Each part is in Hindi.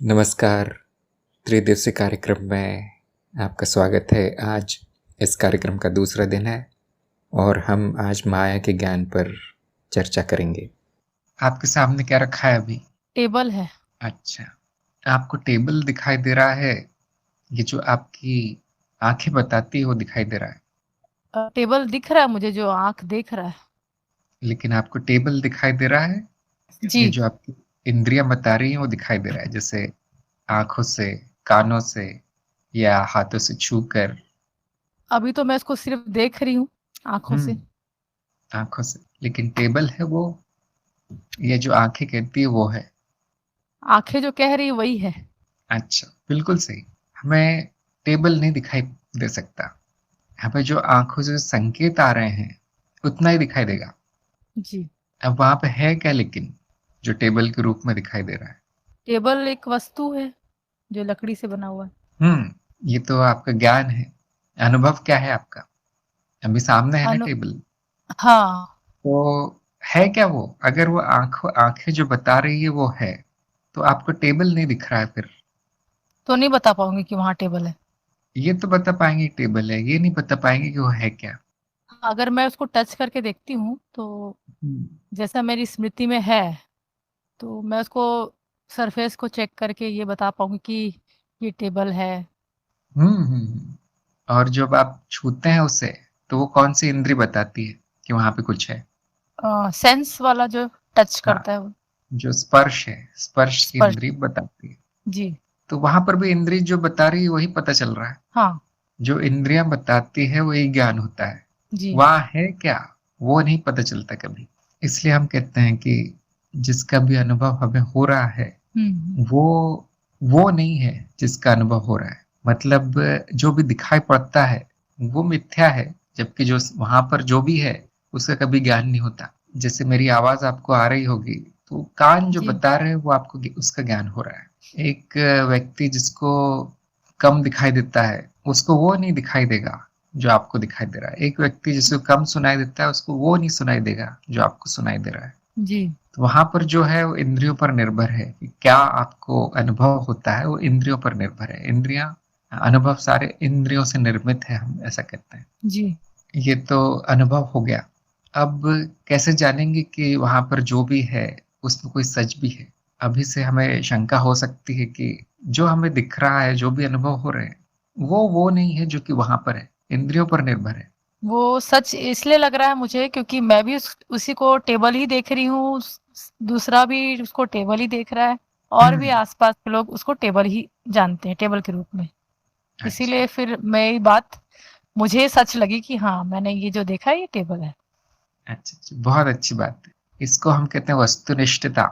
नमस्कार। त्रिदिवसीय कार्यक्रम में आपका स्वागत है। आज इस कार्यक्रम का दूसरा दिन है और हम आज माया के ज्ञान पर चर्चा करेंगे। आपके सामने क्या रखा है अभी? टेबल है। अच्छा, आपको टेबल दिखाई दे रहा है? ये जो आपकी आंखें बताती है वो दिखाई दे रहा है, टेबल दिख रहा है मुझे, जो आंख देख रहा है। लेकिन आपको टेबल दिखाई दे रहा है? ये जी। जो आपकी इंद्रियां बता रही हैं वो दिखाई दे रहा है, जैसे आंखों से, कानों से या हाथों से छू कर। अभी तो मैं इसको सिर्फ देख रही हूँ आंखों से। आंखों से, लेकिन टेबल है वो, ये जो आंखें कहती है वो है। आंखें जो कह रही वही है। अच्छा, बिल्कुल सही। हमें टेबल नहीं दिखाई दे सकता, हमें जो आंखों से संकेत आ रहे हैं उतना ही दिखाई देगा। जी। अब वहां पे है क्या लेकिन, जो टेबल के रूप में दिखाई दे रहा है? टेबल एक वस्तु है जो लकड़ी से बना हुआ है। ये तो आपका ज्ञान है। अनुभव क्या है आपका? अभी सामने है ना अनु टेबल, हाँ। तो है क्या वो? अगर वो आंखें जो बता रही है वो है, तो आपको टेबल नहीं दिख रहा है फिर? तो नहीं बता पाऊंगी कि वहां टेबल है। ये तो बता पाएंगे टेबल है, ये नहीं बता पाएंगे कि वो है क्या। अगर मैं उसको टच करके देखती हूँ तो हम्म जैसा मेरी स्मृति में है, तो मैं उसको सरफेस को चेक करके ये बता पाऊंगी कि ये टेबल है। और जब आप छूते हैं उसे, तो वो कौन सी इंद्री बताती है कि वहां पे कुछ है? सेंस वाला जो टच हाँ, करता है वो। जो स्पर्श है, स्पर्श की स्पर्श। इंद्री बताती है। जी। तो वहां पर भी इंद्री जो बता रही है वही पता चल रहा है। हाँ। जो इंद्रियां बताती है वही ज्ञान होता है। जी। वहां है क्या, वो नहीं पता चलता कभी। इसलिए हम कहते हैं कि जिसका भी अनुभव हमें हो रहा है, हम्म। वो वो नहीं है जिसका अनुभव हो रहा है। मतलब जो भी दिखाई पड़ता है वो मिथ्या है, जबकि जो वहां पर जो भी है उसका कभी ज्ञान नहीं होता। जैसे मेरी आवाज आपको आ रही होगी, तो कान जो जी। बता रहे हैं वो आपको उसका ज्ञान हो रहा है। एक व्यक्ति जिसको कम दिखाई देता है उसको वो नहीं दिखाई देगा जो आपको दिखाई दे रहा है। एक व्यक्ति जिसको कम सुनाई देता है उसको वो नहीं सुनाई देगा जो आपको सुनाई दे रहा है। जी। तो वहां पर जो है वो इंद्रियों पर निर्भर है कि क्या आपको अनुभव होता है, वो इंद्रियों पर निर्भर है। इंद्रियां, अनुभव सारे इंद्रियों से निर्मित है, हम ऐसा कहते हैं। जी। ये तो अनुभव हो गया। अब कैसे जानेंगे कि वहां पर जो भी है उसमें कोई सच भी है? अभी से हमें शंका हो सकती है कि जो हमें दिख रहा है, जो भी अनुभव हो रहे हैं, वो नहीं है जो कि वहां पर है, इंद्रियों पर निर्भर है। वो सच इसलिए लग रहा है मुझे क्योंकि मैं भी उसी को टेबल ही देख रही हूँ। दूसरा भी उसको टेबल ही देख रहा है। और भी हम्म आसपास के लोग उसको टेबल ही जानते हैं, टेबल के रूप में। अच्छा इसीलिए फिर मेरी बात मुझे सच लगी कि हाँ, मैंने ये जो देखा है ये टेबल है। अच्छा अच्छा, बहुत अच्छी बात है। इसको हम कहते हैं वस्तुनिष्ठता,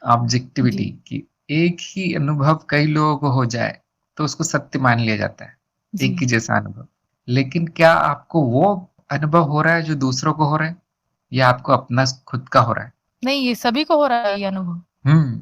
ऑब्जेक्टिविटी। जी। कि एक ही अनुभव कई लोगों को हो जाए तो उसको सत्य मान लिया जाता है, जी। एक ही जैसा अनुभव। लेकिन क्या आपको वो अनुभव हो रहा है जो दूसरों को हो रहा है, या आपको अपना खुद का हो रहा है? नहीं, ये सभी को हो रहा है ये अनुभव।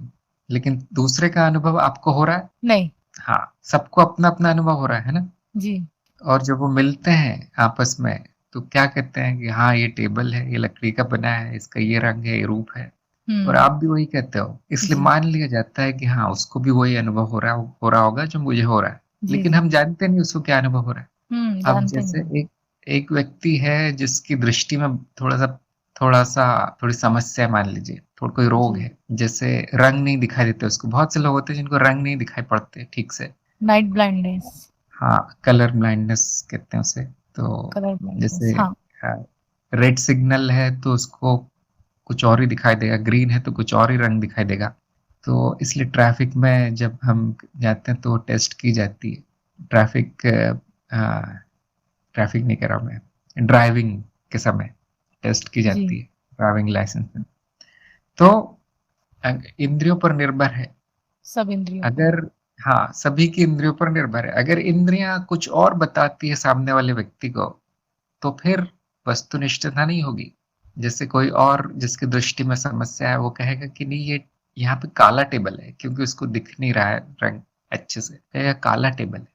लेकिन दूसरे का अनुभव आपको हो रहा है? नहीं। हाँ, सबको अपना अपना अनुभव हो रहा है ना। जी। और जब वो मिलते हैं आपस में, तो क्या कहते हैं कि हाँ ये टेबल है, ये लकड़ी का बना है, इसका ये रंग है, ये रूप है। और हम्म। आप भी वही कहते हो, इसलिए जी। मान लिया जाता है कि हाँ उसको भी वही अनुभव हो रहा होगा जो मुझे हो रहा है। जी। लेकिन जी। हम जानते नहीं उसको क्या अनुभव हो रहा है। अब जानते जैसे नहीं। एक एक व्यक्ति है जिसकी दृष्टि में थोड़ा सा थोड़ी समस्या है, मान लीजिए थोड़ा कोई रोग जी। है, जैसे रंग नहीं दिखाई देते उसको। बहुत से लोग होते हैं जिनको रंग नहीं दिखाई पड़ते ठीक से। Night blindness. हाँ, कलर ब्लाइंडनेस कहते हैं उसे। तो कलर ब्लाइंडनेस, जैसे हाँ। रेड सिग्नल है तो उसको कुछ और ही दिखाई देगा, ग्रीन है तो कुछ और ही रंग दिखाई देगा। तो इसलिए ट्रैफिक में जब हम जाते हैं तो टेस्ट की जाती है। ट्रैफिक ट्रैफिक नहीं कह रहा हूं मैं, ड्राइविंग के समय टेस्ट की जी। जाती है, ड्राइविंग लाइसेंस में। तो इंद्रियों पर निर्भर है। सब इंद्रियों पर। अगर, हाँ, सभी की इंद्रियों पर निर्भर है। अगर इंद्रियां कुछ और बताती है सामने वाले व्यक्ति को, तो फिर वस्तुनिष्ठता नहीं होगी। जैसे कोई और जिसकी दृष्टि में समस्या है वो कहेगा कि नहीं, ये यहाँ पे काला टेबल है, क्योंकि उसको दिख नहीं रहा है रंग अच्छे से, कहेगा काला टेबल है।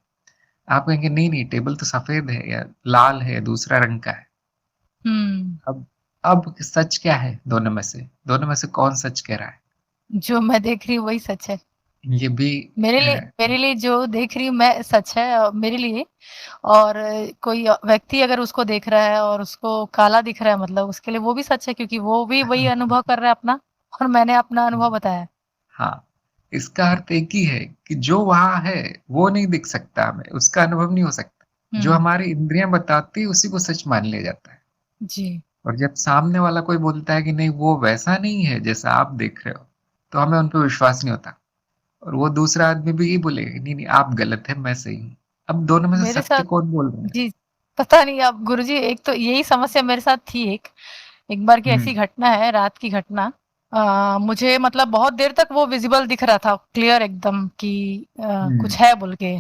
आप कहेंगे नहीं नहीं, टेबल तो सफेद है या लाल है, दूसरा रंग का है। हम्म। अब सच क्या है दोनों में से? दोनों में से कौन सच कह रहा है? जो मैं देख रही हूँ वही सच है। ये भी मेरे लिए जो देख रही हूँ मैं सच है मेरे लिए। और कोई व्यक्ति अगर उसको देख रहा है और उसको काला दिख रहा है मतलब उसके लिए वो भी सच है, क्योंकि वो भी वही अनुभव कर रहा है अपना, और मैंने अपना अनुभव बताया। हाँ, इसका अर्थ एक ही है कि जो वहां है वो नहीं दिख सकता, हमें उसका अनुभव नहीं हो सकता। जो हम्म। हमारी इंद्रियां बताती है उसी को सच मान लिया जाता है। जी। और जब सामने वाला कोई बोलता है कि नहीं वो वैसा नहीं है जैसा आप देख रहे हो, तो हमें उन पर विश्वास नहीं होता। और वो दूसरा आदमी भी यही बोलेगा कि नहीं नहीं आप गलत है, मैं सही हूँ। अब दोनों में से मेरे सत्य साथ कौन बोल रहा है? जी, पता नहीं अब गुरुजी, एक तो यही समस्या मेरे साथ थी। एक बार की ऐसी हम्म। घटना है, रात की घटना। मुझे मतलब बहुत देर तक वो विजिबल दिख रहा था, क्लियर एकदम कि कुछ हम्म। है बोल के।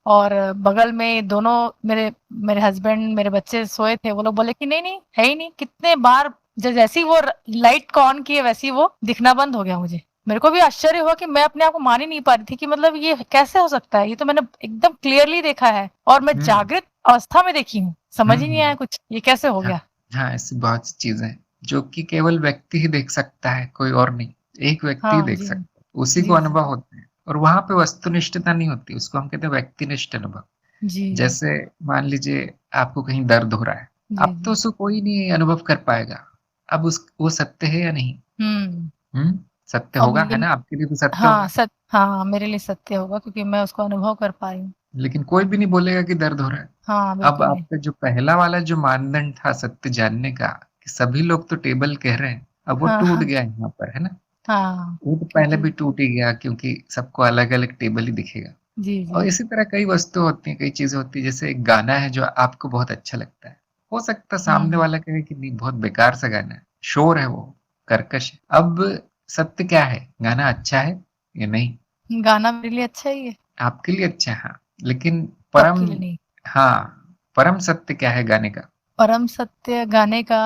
और बगल में दोनों मेरे मेरे हस्बैंड, मेरे बच्चे सोए थे। वो लोग बोले कि नहीं नहीं है ही नहीं। कितने बार जैसी वो लाइट को ऑन किए वैसी वो दिखना बंद हो गया मुझे। मेरे को भी आश्चर्य हुआ कि मैं अपने आप को मान ही नहीं पा रही थी कि मतलब ये कैसे हो सकता है, ये तो मैंने एकदम क्लियरली देखा है और मैं हम्म। जागृत अवस्था में देखी हूँ। समझ ही नहीं आया हम्म। कुछ, ये कैसे हो हाँ। गया। हाँ, ऐसी बहुत सी चीजें हैं जो कि केवल व्यक्ति ही देख सकता है, कोई और नहीं। एक व्यक्ति ही हाँ देख जी। सकता है, उसी को जी जी। अनुभव होते हैं। और वहां पे वस्तुनिष्ठता नहीं होती, उसको हम कहते हैं व्यक्तिनिष्ठ अनुभव। जी जी। जैसे मान लीजिए आपको कहीं दर्द हो रहा है, जी अब तो जी। उसको कोई नहीं अनुभव कर पाएगा। अब उस वो सत्य है या नहीं? हम्म। सत्य अब होगा, है लेकिन ना? आपके लिए भी सत्य हाँ होगा। हाँ मेरे लिए सत्य होगा क्योंकि मैं उसको अनुभव कर पा रही हूँ। लेकिन कोई भी नहीं बोलेगा कि दर्द हो रहा है। हाँ अब बिल्कुल नहीं। आपका जो पहला वाला जो मानदंड था सत्य जानने का, कि सभी लोग तो टेबल कह रहे हैं, अब वो हाँ टूट हाँ गया यहाँ पर, है ना? हाँ। वो तो पहले क्योंकि भी टूट ही गया, क्योंकि सबको अलग अलग टेबल ही दिखेगा। जी जी। और इसी तरह कई वस्तु होती हैं, कई चीजें होती है। जैसे एक गाना है जो आपको बहुत अच्छा लगता है, हो सकता है सामने हम्म। वाला कहे कि नहीं बहुत बेकार सा गाना है, शोर है वो, कर्कश है। अब सत्य क्या है? गाना अच्छा है या नहीं? गाना मेरे लिए अच्छा ही है, आपके लिए अच्छा है, हाँ, लेकिन सबके परम, लिए नहीं। हाँ, परम सत्य क्या है गाने का? परम सत्य गाने का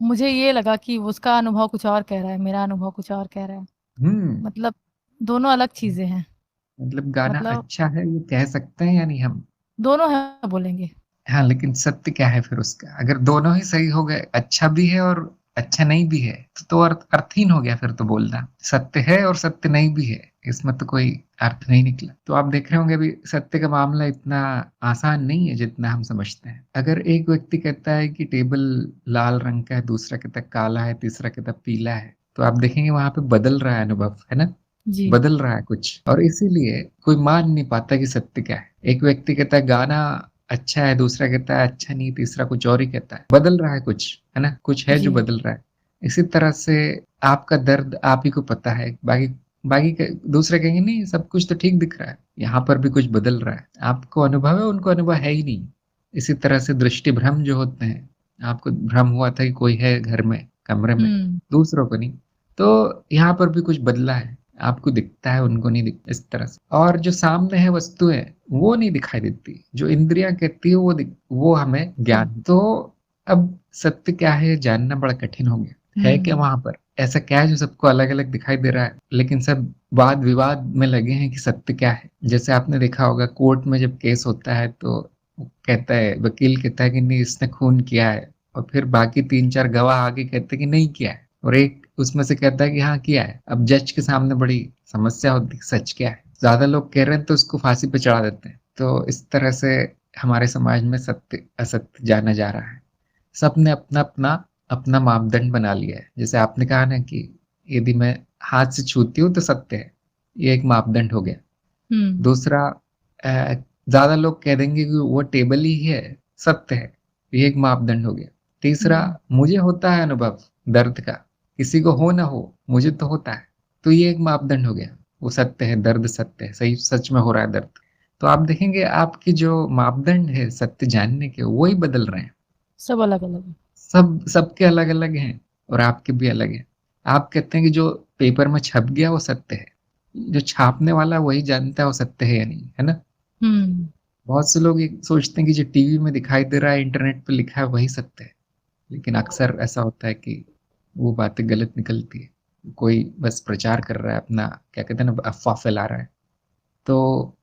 मुझे ये लगा कि उसका अनुभव कुछ और कह रहा है, मेरा अनुभव कुछ और कह रहा है। हम्म। मतलब दोनों अलग चीजें हैं। मतलब गाना मतलब अच्छा है ये कह सकते हैं या नहीं हम? दोनों है बोलेंगे। हाँ, लेकिन सत्य क्या है फिर उसका? अगर दोनों ही सही हो गए, अच्छा भी है और अच्छा नहीं भी है, तो अर्थहीन हो गया फिर तो बोलना। सत्य है और सत्य नहीं भी है, इसमें तो कोई अर्थ नहीं निकला। तो आप देख रहे होंगे अभी सत्य का मामला इतना आसान नहीं है जितना हम समझते हैं। अगर एक व्यक्ति कहता है कि टेबल लाल रंग का है, दूसरा कहता है काला है, तीसरा कहता है पीला है, तो आप देखेंगे वहां पे बदल रहा है अनुभव, है ना? जी। बदल रहा है कुछ, और इसीलिए कोई मान नहीं पाता कि सत्य क्या है। एक व्यक्ति कहता है गाना अच्छा है, दूसरा कहता है अच्छा नहीं, तीसरा कुछ और ही कहता है। बदल रहा है कुछ, है ना? कुछ है जो जी। बदल रहा है। इसी तरह से आपका दर्द आप ही को पता है, बाकी दूसरे कहेंगे नहीं सब कुछ तो ठीक दिख रहा है, यहाँ पर भी कुछ बदल रहा है। आपको अनुभव है, उनको अनुभव है ही नहीं। इसी तरह से दृष्टि भ्रम जो होते हैं, आपको भ्रम हुआ था कि कोई है घर में, कमरे में, हम्म। दूसरों को नहीं। तो यहाँ पर भी कुछ बदला है, आपको दिखता है, उनको नहीं दिखता, इस तरह से। और जो सामने है वस्तुएं, वो नहीं दिखाई देती, जो इंद्रियां कहती है वो हमें ज्ञान। तो अब सत्य क्या है जानना बड़ा कठिन हो गया है। क्या हम्म। वहां पर ऐसा क्या है जो सबको अलग अलग दिखाई दे रहा है, लेकिन सब वाद विवाद में लगे हैं कि सत्य क्या है? जैसे आपने देखा होगा कोर्ट में जब केस होता है तो कहता है, वकील कहता है कि नहीं इसने खून किया है, और फिर बाकी तीन चार गवाह आगे कहते हैं कि नहीं किया है, और एक उसमें से कहता है कि हाँ किया है। अब जज के सामने बड़ी समस्या होती है, सच क्या है? ज्यादा लोग कह रहे हैं तो उसको फांसी पे चढ़ा देते हैं। तो इस तरह से हमारे समाज में सत्य असत्य जाना जा रहा है। सबने अपना अपना अपना मापदंड बना लिया है। जैसे आपने कहा ना कि यदि मैं हाथ से छूती हूँ तो सत्य है, ये एक मापदंड हो गया। हम्म। दूसरा, ज्यादा लोग कह देंगे कि वो टेबल ही है, सत्य है, ये एक मापदंड हो गया। तीसरा, हम्म। मुझे होता है अनुभव दर्द का, किसी को हो ना हो, मुझे तो होता है, तो ये एक मापदंड हो गया, वो सत्य है, दर्द सत्य है, सही सच में हो रहा है दर्द। तो आप देखेंगे आपकी जो मापदंड है सत्य जानने के, वही बदल रहे हैं। सब अलग अलग है। सबके अलग अलग हैं, और आपके भी अलग हैं। आप कहते हैं कि जो पेपर में छप गया वो सत्य है, जो छापने वाला वही जानता है वो सत्य है या नहीं, है ना? हम्म। बहुत से लोग ये सोचते हैं कि जो टीवी में दिखाई दे रहा है, इंटरनेट पे लिखा है, वही सत्य है। लेकिन अक्सर ऐसा होता है कि वो बातें गलत निकलती है। कोई बस प्रचार कर रहा है अपना, क्या कहते हैं ना, अफवाह फैला रहा है। तो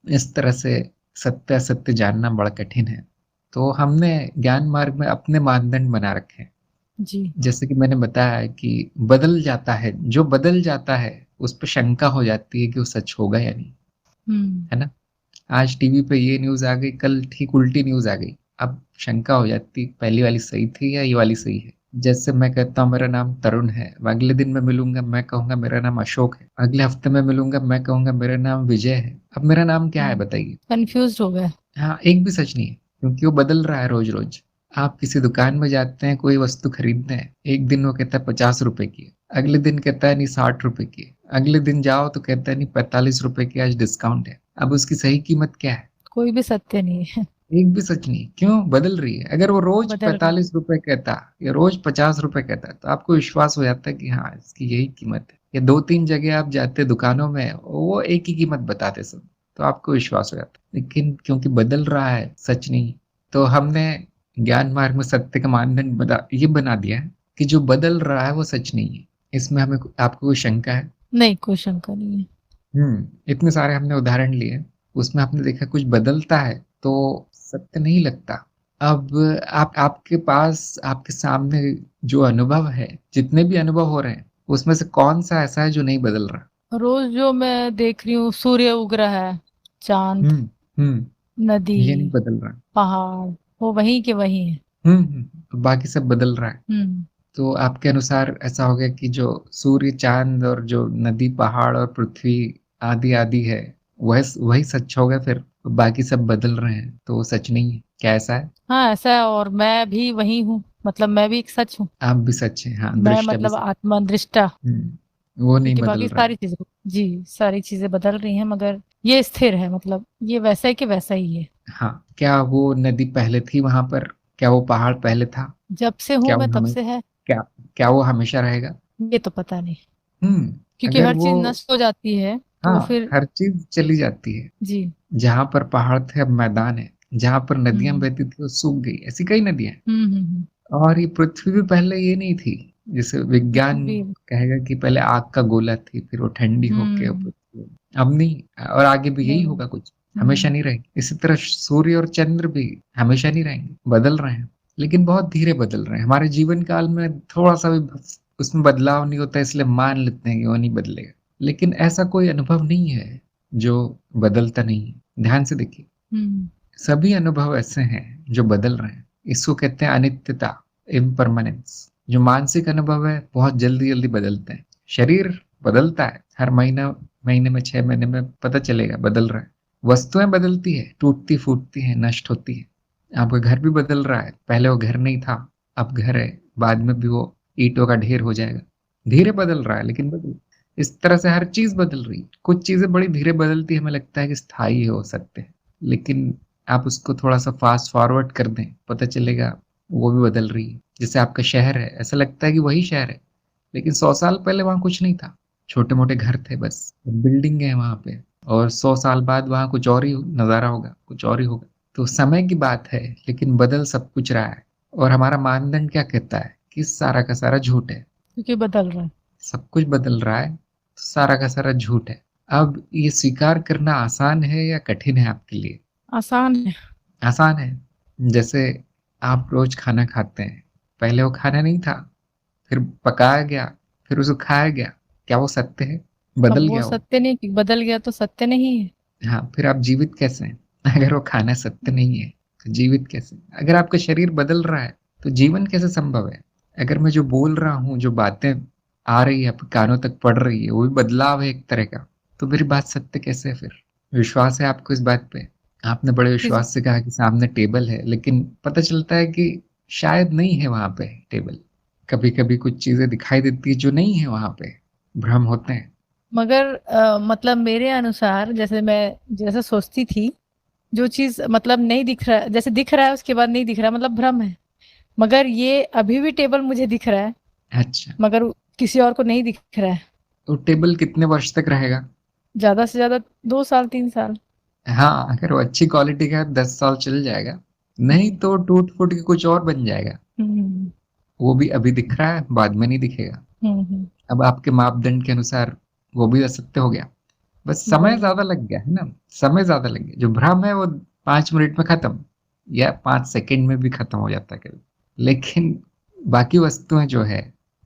इस तरह से सत्य असत्य जानना बड़ा कठिन है। तो हमने ज्ञान मार्ग में अपने मानदंड बना रखे हैं। जी। जैसे कि मैंने बताया कि बदल जाता है, जो बदल जाता है उस पे शंका हो जाती है कि वो सच होगा या नहीं, हुँ। है ना? आज टीवी पे ये न्यूज़ आ गई, कल ठीक उल्टी न्यूज़ आ गई। अब शंका हो जाती पहली वाली सही थी या ये वाली सही है। जैसे मैं कहता हूँ मेरा नाम तरुण है, अगले दिन मैं मिलूँगा मैं कहूँगा मेरा नाम अशोक है, अगले हफ्ते में मिलूँगा मैं कहूँगा मेरा नाम विजय है। अब मेरा नाम क्या है बताइए? कन्फ्यूज़्ड हो गए। हाँ, एक भी सच नहीं है क्योंकि वो बदल रहा है रोज़-रोज़। आप किसी दुकान में जाते हैं कोई वस्तु खरीदने, एक दिन वो कहता है 50 रुपए की है, अगले दिन कहता है नहीं 60 रुपए की है, अगले दिन जाओ तो कहता है नहीं 45 रुपए की आज डिस्काउंट है। अब उसकी सही कीमत क्या है? कोई भी सत्य नहीं है। एक भी सच नहीं। क्यों? बदल रही है। अगर वो रोज बदल रहा है। 45 रुपए कहता या रोज 50 रुपए कहता तो आपको विश्वास हो जाता है कि हाँ इसकी यही कीमत है। या 2-3 जगह आप जाते दुकानों में वो एक ही कीमत बताते सब, तो आपको विश्वास हो जाता। लेकिन क्योंकि बदल रहा है सच नहीं, तो हमने ज्ञान मार्ग में सत्य का मानदंड ये बना दिया है कि जो बदल रहा है वो सच नहीं है। इसमें हमें आपको कोई शंका है? नहीं, कोई शंका नहीं है। इतने सारे हमने उदाहरण लिए, उसमें आपने देखा कुछ बदलता है तो सत्य नहीं लगता। अब आपके पास आपके सामने जो अनुभव है, जितने भी अनुभव हो रहे हैं उसमें से कौन सा ऐसा है जो नहीं बदल रहा? रोज़ जो मैं देख रही हूँ सूर्य उग रहा है, चाँद, हम्म हम्म नदी, ये नहीं बदल रहा। पहाड़, वो वहीं के वहीं है। तो बाकी सब बदल रहा है। हुँ। तो आपके अनुसार ऐसा हो गया कि जो सूर्य चांद और जो नदी पहाड़ और पृथ्वी आदि आदि है वह वही सच हो गया, फिर बाकी सब बदल रहे हैं तो वो सच नहीं है। क्या ऐसा है? हाँ, ऐसा है और मैं भी वही हूँ, मतलब मैं भी एक सच हूँ। आप भी सच है, हाँ, मैं दृष्टा भी मतलब सच। आत्मा दृष्टा, वो नहीं क्योंकि बदल बाकी रहा है। सारी चीज़ें जी, सारी चीज़ें बदल रही हैं मगर ये स्थिर है, मतलब ये वैसा है कि वैसा ही है। हाँ, क्या वो नदी पहले थी वहां पर? क्या वो पहाड़ पहले था? जब से हूँ क्या मैं वो तब हमें से है, क्या क्या वो हमेशा रहेगा? ये तो पता नहीं। हम्म क्योंकि अगर हर वो, चीज़ नष्ट हो जाती है, तो हाँ, फिर हर चीज चली जाती है। जी। जहां पर पहाड़ थे अब मैदान है, जहां पर नदियां हुँ। बहती थी वो सूख गई, ऐसी कई नदियां हैं। हुँ, हुँ, हुँ। और ये पृथ्वी भी पहले ये नहीं थी। जैसे विज्ञान पृथ्वी कहेगा कि पहले आग का गोला थी, फिर वो ठंडी होके हुँ, पृथ्वी। अब नहीं, और आगे भी यही नहीं। होगा कुछ, हमेशा हुँ। नहीं रहेंगे। इसी तरह सूर्य और चंद्र भी हमेशा नहीं रहेंगे, बदल रहे हैं, लेकिन बहुत धीरे बदल रहे हैं। हमारे जीवन काल में थोड़ा सा भी उसमें बदलाव नहीं होता, इसलिए मान लेते हैं कि वो नहीं बदलेगा। लेकिन ऐसा कोई अनुभव नहीं है जो बदलता नहीं है। ध्यान से देखिए, हुँ। सभी अनुभव ऐसे हैं जो बदल रहे हैं। इसको कहते हैं अनित्यता, इम्परमानेंस। जो मानसिक अनुभव है बहुत जल्दी जल्दी बदलते हैं। शरीर बदलता है, हर महीने में 6 महीने में पता चलेगा बदल रहा है। वस्तुएं बदलती है, टूटती फूटती है, नष्ट होती है। आपका घर भी बदल रहा है, पहले वो घर नहीं था, अब घर है, बाद में भी वो ईंटों का ढेर हो जाएगा। धीरे बदल रहा है लेकिन बदल। इस तरह से हर चीज बदल रही है। कुछ चीजें बड़ी धीरे बदलती है, हमें लगता है कि स्थायी हो सकते हैं, लेकिन आप उसको थोड़ा सा फास्ट फॉरवर्ड कर दें, पता चलेगा वो भी बदल रही है। जैसे आपका शहर है, ऐसा लगता है कि वही शहर है, लेकिन 100 साल पहले वहां कुछ नहीं था, छोटे मोटे घर थे बस, बिल्डिंग है वहां पे। और 100 साल बाद वहां कुछ और ही नजारा होगा, कुछ और ही होगा। तो समय की बात है, लेकिन बदल सब कुछ रहा है। और हमारा मानदंड क्या कहता है कि सारा का सारा झूठ है। क्योंकि बदल रहा है। सब कुछ बदल रहा है, सारा का सारा झूठ है। अब ये स्वीकार करना आसान है या कठिन है आपके लिए? आसान है। आसान है। जैसे आप रोज खाना खाते हैं, पहले वो खाना नहीं था, फिर पकाया गया, फिर उसको खाया गया। क्या वो सत्य है? अब बदल वो गया वो। सत्य नहीं, कि बदल गया तो सत्य नहीं है। हाँ, फिर आप जीवित कैसे हैं? अगर वो खाना सत्य नहीं है तो जीवित कैसे? अगर आपका शरीर बदल रहा है तो जीवन कैसे संभव है? अगर मैं जो बोल रहा हूँ, जो बातें आ रही है, आपके कानों तक पड़ रही है, वो भी बदलाव है एक तरह का, तो मेरी बात सत्य कैसे है फिर? विश्वास है आपको इस बात पे? आपने बड़े किस विश्वास से कहा कि सामने टेबल है, लेकिन पता चलता है कि शायद नहीं है वहां पे टेबल। कभी कभी कुछ चीजें दिखाई देती है जो नहीं है वहां पे, भ्रम होते हैं। मगर मतलब मेरे अनुसार जैसे मैं जैसे सोचती थी, जो चीज़ मतलब नहीं दिख रहा है, जैसे दिख रहा है उसके बाद नहीं दिख रहा है, मतलब भ्रम है। मगर ये अभी भी टेबल मुझे दिख रहा है, अच्छा, मगर किसी और को नहीं दिख रहा है। तो टेबल कितने वर्ष तक रहेगा? ज़्यादा से ज़्यादा 2 साल 3 साल। हाँ, अगर वो अच्छी क्वालिटी का है 10 साल चल जाएगा, नहीं तो टूट फूट के कुछ और बन जाएगा। हुँ, वो भी अभी दिख रहा है, बाद में नहीं दिखेगा। हुँ, हुँ। अब आपके मापदंड के अनुसार वो भी असत्य हो गया। बस समय वही। ज्यादा लग गया है ना, समय ज्यादा लग गया। जो भ्रम है वो 5 मिनट में खत्म, या 5 सेकंड में भी खत्म हो जाता है कभी। लेकिन बाकी वस्तुएं जो है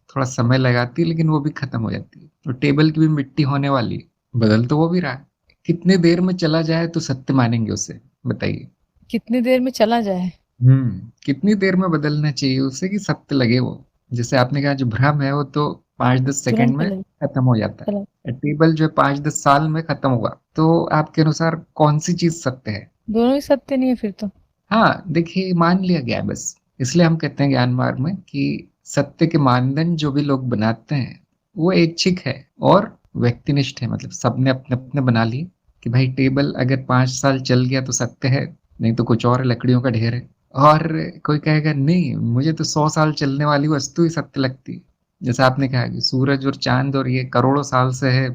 थोड़ा समय लगाती है, लेकिन वो भी खत्म हो जाती है। तो टेबल की भी मिट्टी होने वाली है, बदल तो वो भी रहा है। कितने देर में चला जाए तो सत्य मानेंगे उसे, बताइए। कितनी देर में चला जाए? कितनी देर में बदलना चाहिए उसे कि सत्य लगे वो। जैसे आपने कहा, जो भ्रम है वो तो 5-10 सेकंड तुरंत में चले खत्म हो जाता चला। है। टेबल जो है 5-10 साल में खत्म हुआ, तो आपके अनुसार कौन सी चीज सत्य है? दोनों ही सत्य नहीं है फिर तो। हाँ, देखिए, मान लिया गया है बस। इसलिए हम कहते हैं ज्ञान मार्ग में कि सत्य के मानदंड जो भी लोग बनाते हैं वो ऐच्छिक है और व्यक्तिनिष्ठ है। मतलब सबने अपने अपने बना लिए कि भाई टेबल अगर 5 साल चल गया तो सत्य है, नहीं तो कुछ और है, लकड़ियों का ढेर है। और कोई कहेगा नहीं, मुझे तो 100 साल चलने वाली वस्तु ही सत्य लगती है। जैसे आपने कहा कि सूरज और चांद और ये करोड़ों साल से है,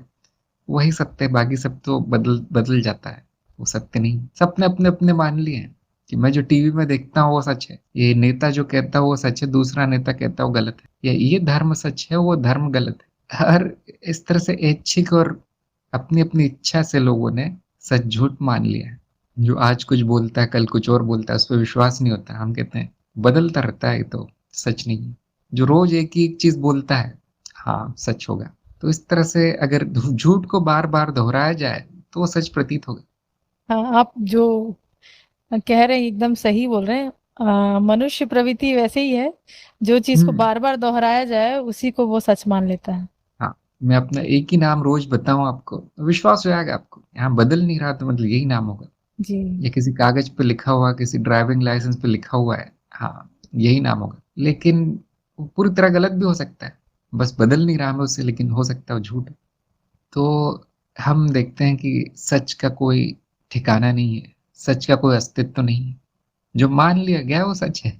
वही सत्य है, बाकी सब तो बदल बदल जाता है। वो सत्य नहीं। सबने अपने अपने मान लिए हैं कि मैं जो टीवी में देखता हूँ वो सच है, ये नेता जो कहता है वो सच है, दूसरा नेता कहता है वो गलत है, या ये धर्म सच है वो धर्म गलत है। हर इस तरह से ऐच्छिक और अपनी अपनी इच्छा से लोगों ने सच झूठ मान लिया है। जो आज कुछ बोलता है कल कुछ और बोलता है, उस पर विश्वास नहीं होता। हम कहते हैं बदलता रहता है, ये तो सच नहीं है। जो रोज एक ही एक चीज बोलता है, हाँ सच होगा। तो इस तरह से अगर झूठ को बार बार दोहराया जाए तो वो सच प्रतीत होगा। हाँ, आप जो कह रहे हैं एकदम सही बोल रहे हैं। मनुष्य प्रवृत्ति वैसे ही है, जो चीज को हम्म बार बार दोहराया जाए उसी को वो सच मान लेता है। हाँ, मैं अपना एक ही नाम रोज बताऊं आपको, विश्वास हो जाएगा आपको। यहाँ बदल नहीं रहा तो मतलब यही नाम होगा। जी। ये किसी कागज पे लिखा हुआ, किसी ड्राइविंग लाइसेंस पे लिखा हुआ है, हाँ यही नाम होगा। लेकिन वो पूरी तरह गलत भी हो सकता है, बस बदल नहीं रहा मैं उससे, लेकिन हो सकता है वो झूठ है। तो हम देखते हैं कि सच का कोई ठिकाना नहीं है, सच का कोई अस्तित्व नहीं है। जो मान लिया गया वो सच है।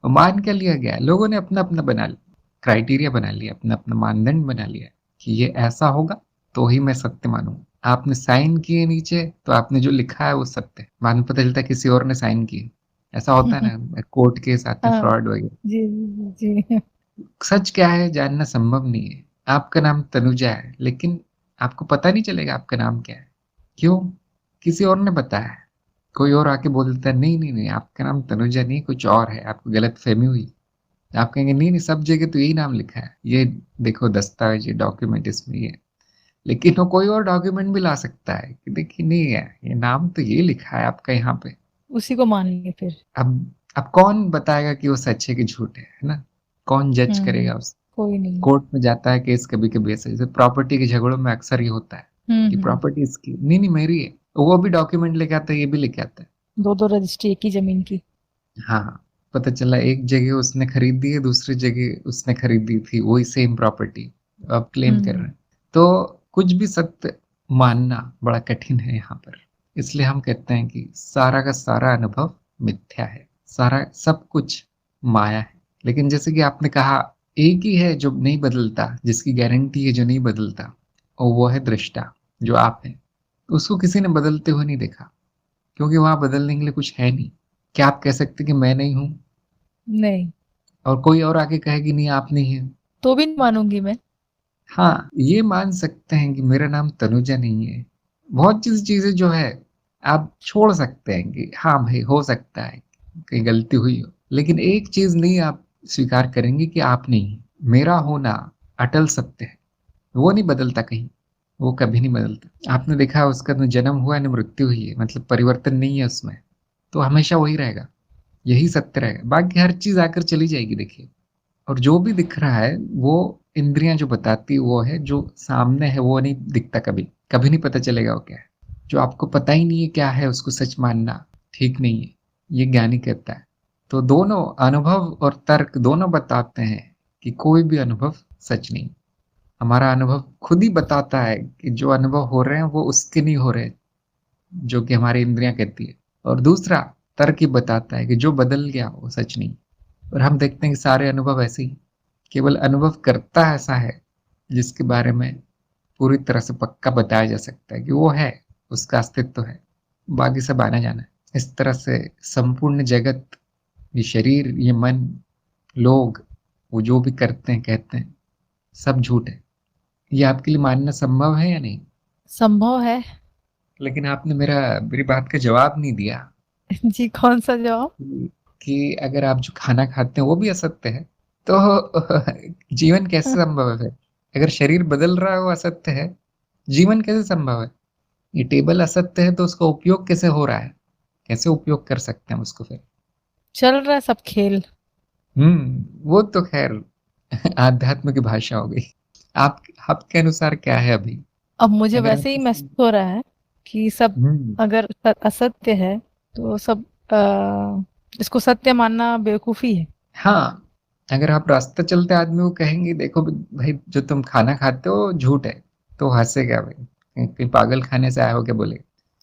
और मान क्या लिया गया है, लोगों ने अपना अपना बना लिया, क्राइटेरिया बना लिया, अपना अपना मानदंड बना लिया कि ये ऐसा होगा तो ही मैं सत्य मानूंगा। आपने साइन किए नीचे तो आपने जो लिखा है वो सत्य है, बाद में पता चलता है किसी और ने साइन किए। ऐसा होता है ना, कोर्ट केस आते हैं, हाँ। फ्रॉड वगैरह। जी जी जी। सच क्या है जानना संभव नहीं है। आपका नाम तनुजा है, लेकिन आपको पता नहीं चलेगा आपका नाम क्या है। क्यों? किसी और ने बताया है। कोई और आके बोल देता है नहीं नहीं नहीं, आपका नाम तनुजा नहीं कुछ और है, आपको गलत फहमी हुई। आप कहेंगे नहीं नहीं, सब जगह तो यही नाम लिखा है, ये देखो दस्तावेज, ये डॉक्यूमेंट, इसमें ये। लेकिन वो कोई और डॉक्यूमेंट भी ला सकता है कि देखिए नहीं है, ये नाम तो ये लिखा है आपका यहाँ पे। उसी को मान लिए फिर। अब कौन बताएगा कि वो सच है कि झूठ है ना? कौन जज करेगा उस? कोई नहीं। कोर्ट में जाता है केस कभी कभी ऐसे, जैसे प्रॉपर्टी के झगड़ों में अक्सर ये होता है कि हम्म। प्रॉपर्टी इसकी नहीं नहीं मेरी है, वो भी डॉक्यूमेंट लेके आता है, ये भी लेके आता है। दो दो रजिस्ट्री एक ही जमीन की। हाँ, पता चला एक जगह उसने खरीदी है, दूसरी जगह उसने खरीदी थी वही सेम प्रॉपर्टी, अब क्लेम कर रहे हैं। तो कुछ भी सत्य मानना बड़ा कठिन है यहाँ पर। इसलिए हम कहते हैं कि सारा का सारा अनुभव मिथ्या है, सारा सब कुछ माया है। लेकिन जैसे कि आपने कहा, एक ही है जो नहीं बदलता, जिसकी गारंटी है, जो नहीं बदलता, और वो है दृष्टा, जो आप हैं। उसको किसी ने बदलते हुए नहीं देखा, क्योंकि वहां बदलने के लिए कुछ है नहीं। क्या आप कह सकते कि मैं नहीं हूं नहीं, और कोई और आके कहेगी नहीं आप नहीं है? तो भी नहीं मानूंगी मैं। हाँ, ये मान सकते हैं कि मेरा नाम तनुजा नहीं है। बहुत चीजें जो है आप छोड़ सकते हैं कि हाँ भाई हो सकता है कहीं गलती हुई हो, लेकिन एक चीज नहीं आप स्वीकार करेंगे कि आप नहीं है। मेरा होना अटल सत्य है, वो नहीं बदलता कहीं, वो कभी नहीं बदलता। आपने देखा उसका न जन्म हुआ न मृत्यु हुई है, मतलब परिवर्तन नहीं है उसमें, तो हमेशा वही रहेगा, यही सत्य रहेगा। बाकी हर चीज आकर चली जाएगी, देखिए। और जो भी दिख रहा है वो इंद्रियां जो बताती है वो है, जो सामने है वो नहीं दिखता, कभी कभी नहीं पता चलेगा वो क्या है। जो आपको पता ही नहीं है क्या है, उसको सच मानना ठीक नहीं है, ये ज्ञानी कहता है। तो दोनों अनुभव और तर्क दोनों बताते हैं कि कोई भी अनुभव सच नहीं। हमारा अनुभव खुद ही बताता है कि जो अनुभव हो रहे हैं वो उसके नहीं हो रहे, जो कि हमारी इंद्रियां कहती है। और दूसरा तर्क ही बताता है कि जो बदल गया वो सच नहीं। और हम देखते हैं कि सारे अनुभव ऐसे ही, केवल अनुभव करता ऐसा है जिसके बारे में पूरी तरह से पक्का बताया जा सकता है कि वो है, उसका अस्तित्व है, बाकी सब आना जाना है। इस तरह से संपूर्ण जगत, ये शरीर, ये मन, लोग, वो जो भी करते हैं कहते हैं, सब झूठ है। ये आपके लिए मानना संभव है या नहीं? संभव है। लेकिन आपने मेरी बात का जवाब नहीं दिया जी, कौन सा जवाब? कि अगर आप जो खाना खाते हैं वो भी असत्य है। तो जीवन कैसे संभव है? अगर शरीर बदल रहा है वो असत्य है, जीवन कैसे संभव है? ये टेबल असत्य है तो उसका उपयोग कैसे हो रहा है? कैसे उपयोग कर सकते हैं उसको फिर? चल रहा है सब खेल। वो तो खैर आध्यात्म की भाषा हो गई। आपके अनुसार क्या है अभी? अब मुझे अगर वैसे ही आप महसूस हो रहा है कि सब हम्म अगर असत्य है तो सब इसको सत्य मानना बेवकूफी है। हाँ, अगर आप रास्ता चलते आदमी को कहेंगे देखो भाई जो तुम खाना खाते हो झूठ है, तो हंसेगा भाई, कहीं पागल खाने से आए हो क्या बोले।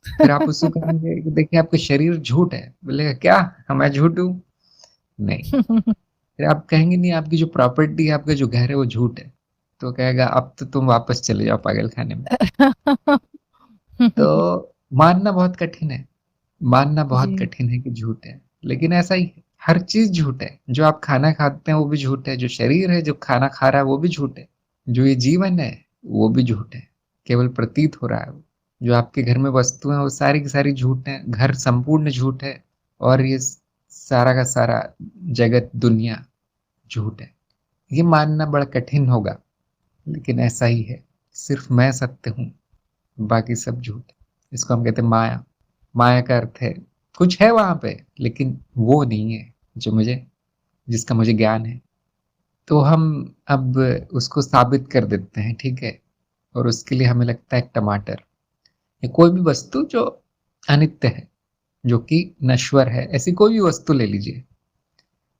फिर आप उसको कहेंगे कि देखिए आपका शरीर झूठ है, बोलेगा क्या मैं झूठ हूँ? नहीं। फिर आप कहेंगे नहीं आपकी जो प्रॉपर्टी है, आपका जो घर है वो झूठ है, तो कहेगा अब तो तुम वापस चले जाओ पागल खाने में। तो मानना बहुत कठिन है, मानना बहुत जी। कठिन है कि झूठ है, लेकिन ऐसा ही है। हर चीज झूठ है, जो आप खाना खाते हैं वो भी झूठ है, जो शरीर है जो खाना खा रहा है वो भी झूठ है, जो ये जीवन है वो भी झूठ है, केवल प्रतीत हो रहा है वो। जो आपके घर में वस्तु है वो सारी की सारी झूठ है, घर संपूर्ण झूठ है, और ये सारा का सारा जगत दुनिया झूठ है। ये मानना बड़ा कठिन होगा, लेकिन ऐसा ही है। सिर्फ मैं सत्य हूँ, बाकी सब झूठ है। इसको हम कहते हैं माया। माया का अर्थ है कुछ है वहां पे, लेकिन वो नहीं है जो मुझे, जिसका मुझे ज्ञान है। तो हम अब उसको साबित कर देते हैं, ठीक है। और उसके लिए हमें लगता है टमाटर या कोई भी वस्तु जो अनित्य है, जो कि नश्वर है, ऐसी कोई भी वस्तु ले लीजिए।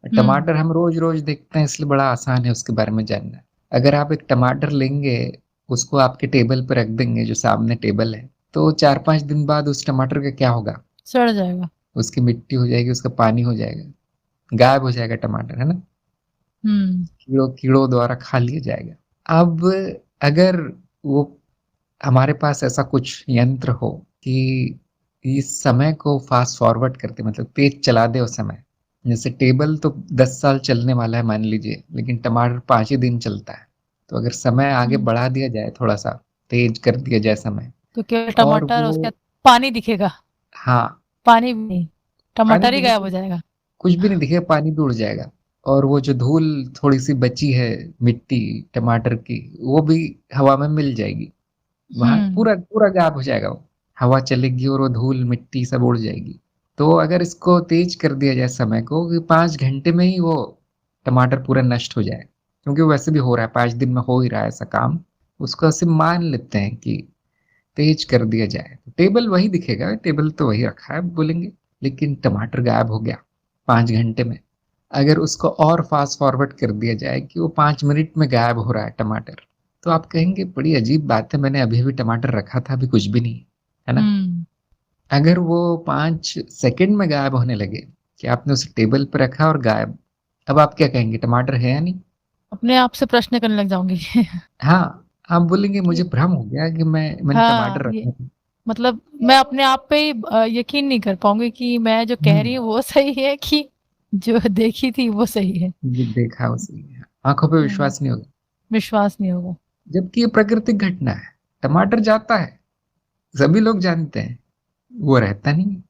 टमाटर हम रोज रोज देखते हैं, इसलिए बड़ा आसान है उसके बारे में जानना। अगर आप एक टमाटर लेंगे, उसको आपके टेबल पर रख देंगे, जो सामने टेबल है, तो 4-5 दिन बाद उस टमाटर का क्या होगा? सड़ जाएगा। उसकी मिट्टी हो जाएगी, उसका पानी हो जाएगा, गायब हो जाएगा टमाटर, है ना। हम्म। कीड़ों द्वारा खा लिया जाएगा। अब अगर वो हमारे पास ऐसा कुछ यंत्र हो कि इस समय को फास्ट फॉरवर्ड करते, मतलब तेज चला दे उस समय, जैसे टेबल तो 10 साल चलने वाला है मान लीजिए, लेकिन टमाटर 5 ही दिन चलता है। तो अगर समय आगे बढ़ा दिया जाए, थोड़ा सा तेज कर दिया जाए समय, तो केवल और टमाटर, उसके वो बाद पानी दिखेगा। हाँ, पानी भी नहीं, पानी टमाटर ही भी नहीं, गायब हो जाएगा। कुछ भी नहीं दिखेगा, पानी भी उड़ जाएगा। और वो जो धूल थोड़ी सी बची है मिट्टी टमाटर की, वो भी हवा में मिल जाएगी, वहां हम्म। पूरा पूरा गायब हो जाएगा वो। हवा चलेगी और वो धूल मिट्टी सब उड़ जाएगी। तो अगर इसको तेज कर दिया जाए समय को, कि 5 घंटे में ही वो टमाटर पूरा नष्ट हो जाए, क्योंकि वो वैसे भी हो रहा है, 5 दिन में हो ही रहा है ऐसा काम, उसको ऐसे मान लेते हैं कि तेज कर दिया जाए तो टेबल वही दिखेगा, टेबल तो वही रखा है बोलेंगे, लेकिन टमाटर गायब हो गया 5 घंटे में। अगर उसको और फास्ट फॉरवर्ड कर दिया जाए कि वो 5 मिनट में गायब हो रहा है टमाटर, तो आप कहेंगे बड़ी अजीब बात है, मैंने अभी अभी टमाटर रखा था, अभी कुछ भी नहीं, है ना। हम्म। अगर वो 5 सेकंड में गायब होने लगे, कि आपने उसे टेबल पर रखा और गायब, अब आप क्या कहेंगे, टमाटर है या नहीं? अपने आप से प्रश्न करने लग जाऊंगी। हाँ, आप बोलेंगे मुझे कि भ्रम हो गया कि मैंने हाँ, टमाटर ये रखा था। मतलब मैं अपने आप पे ही यकीन नहीं कर पाऊंगी कि मैं जो कह रही हम्म हूँ वो सही है कि जो देखी थी वो सही है। ये देखा उसी, आंखों पे हम्म, विश्वास नहीं होगा। विश्वास नहीं होगा। जबकि ये प्राकृतिक घटना है, टमाटर जाता है, सभी लोग जानते हैं, वो रहता नहीं है,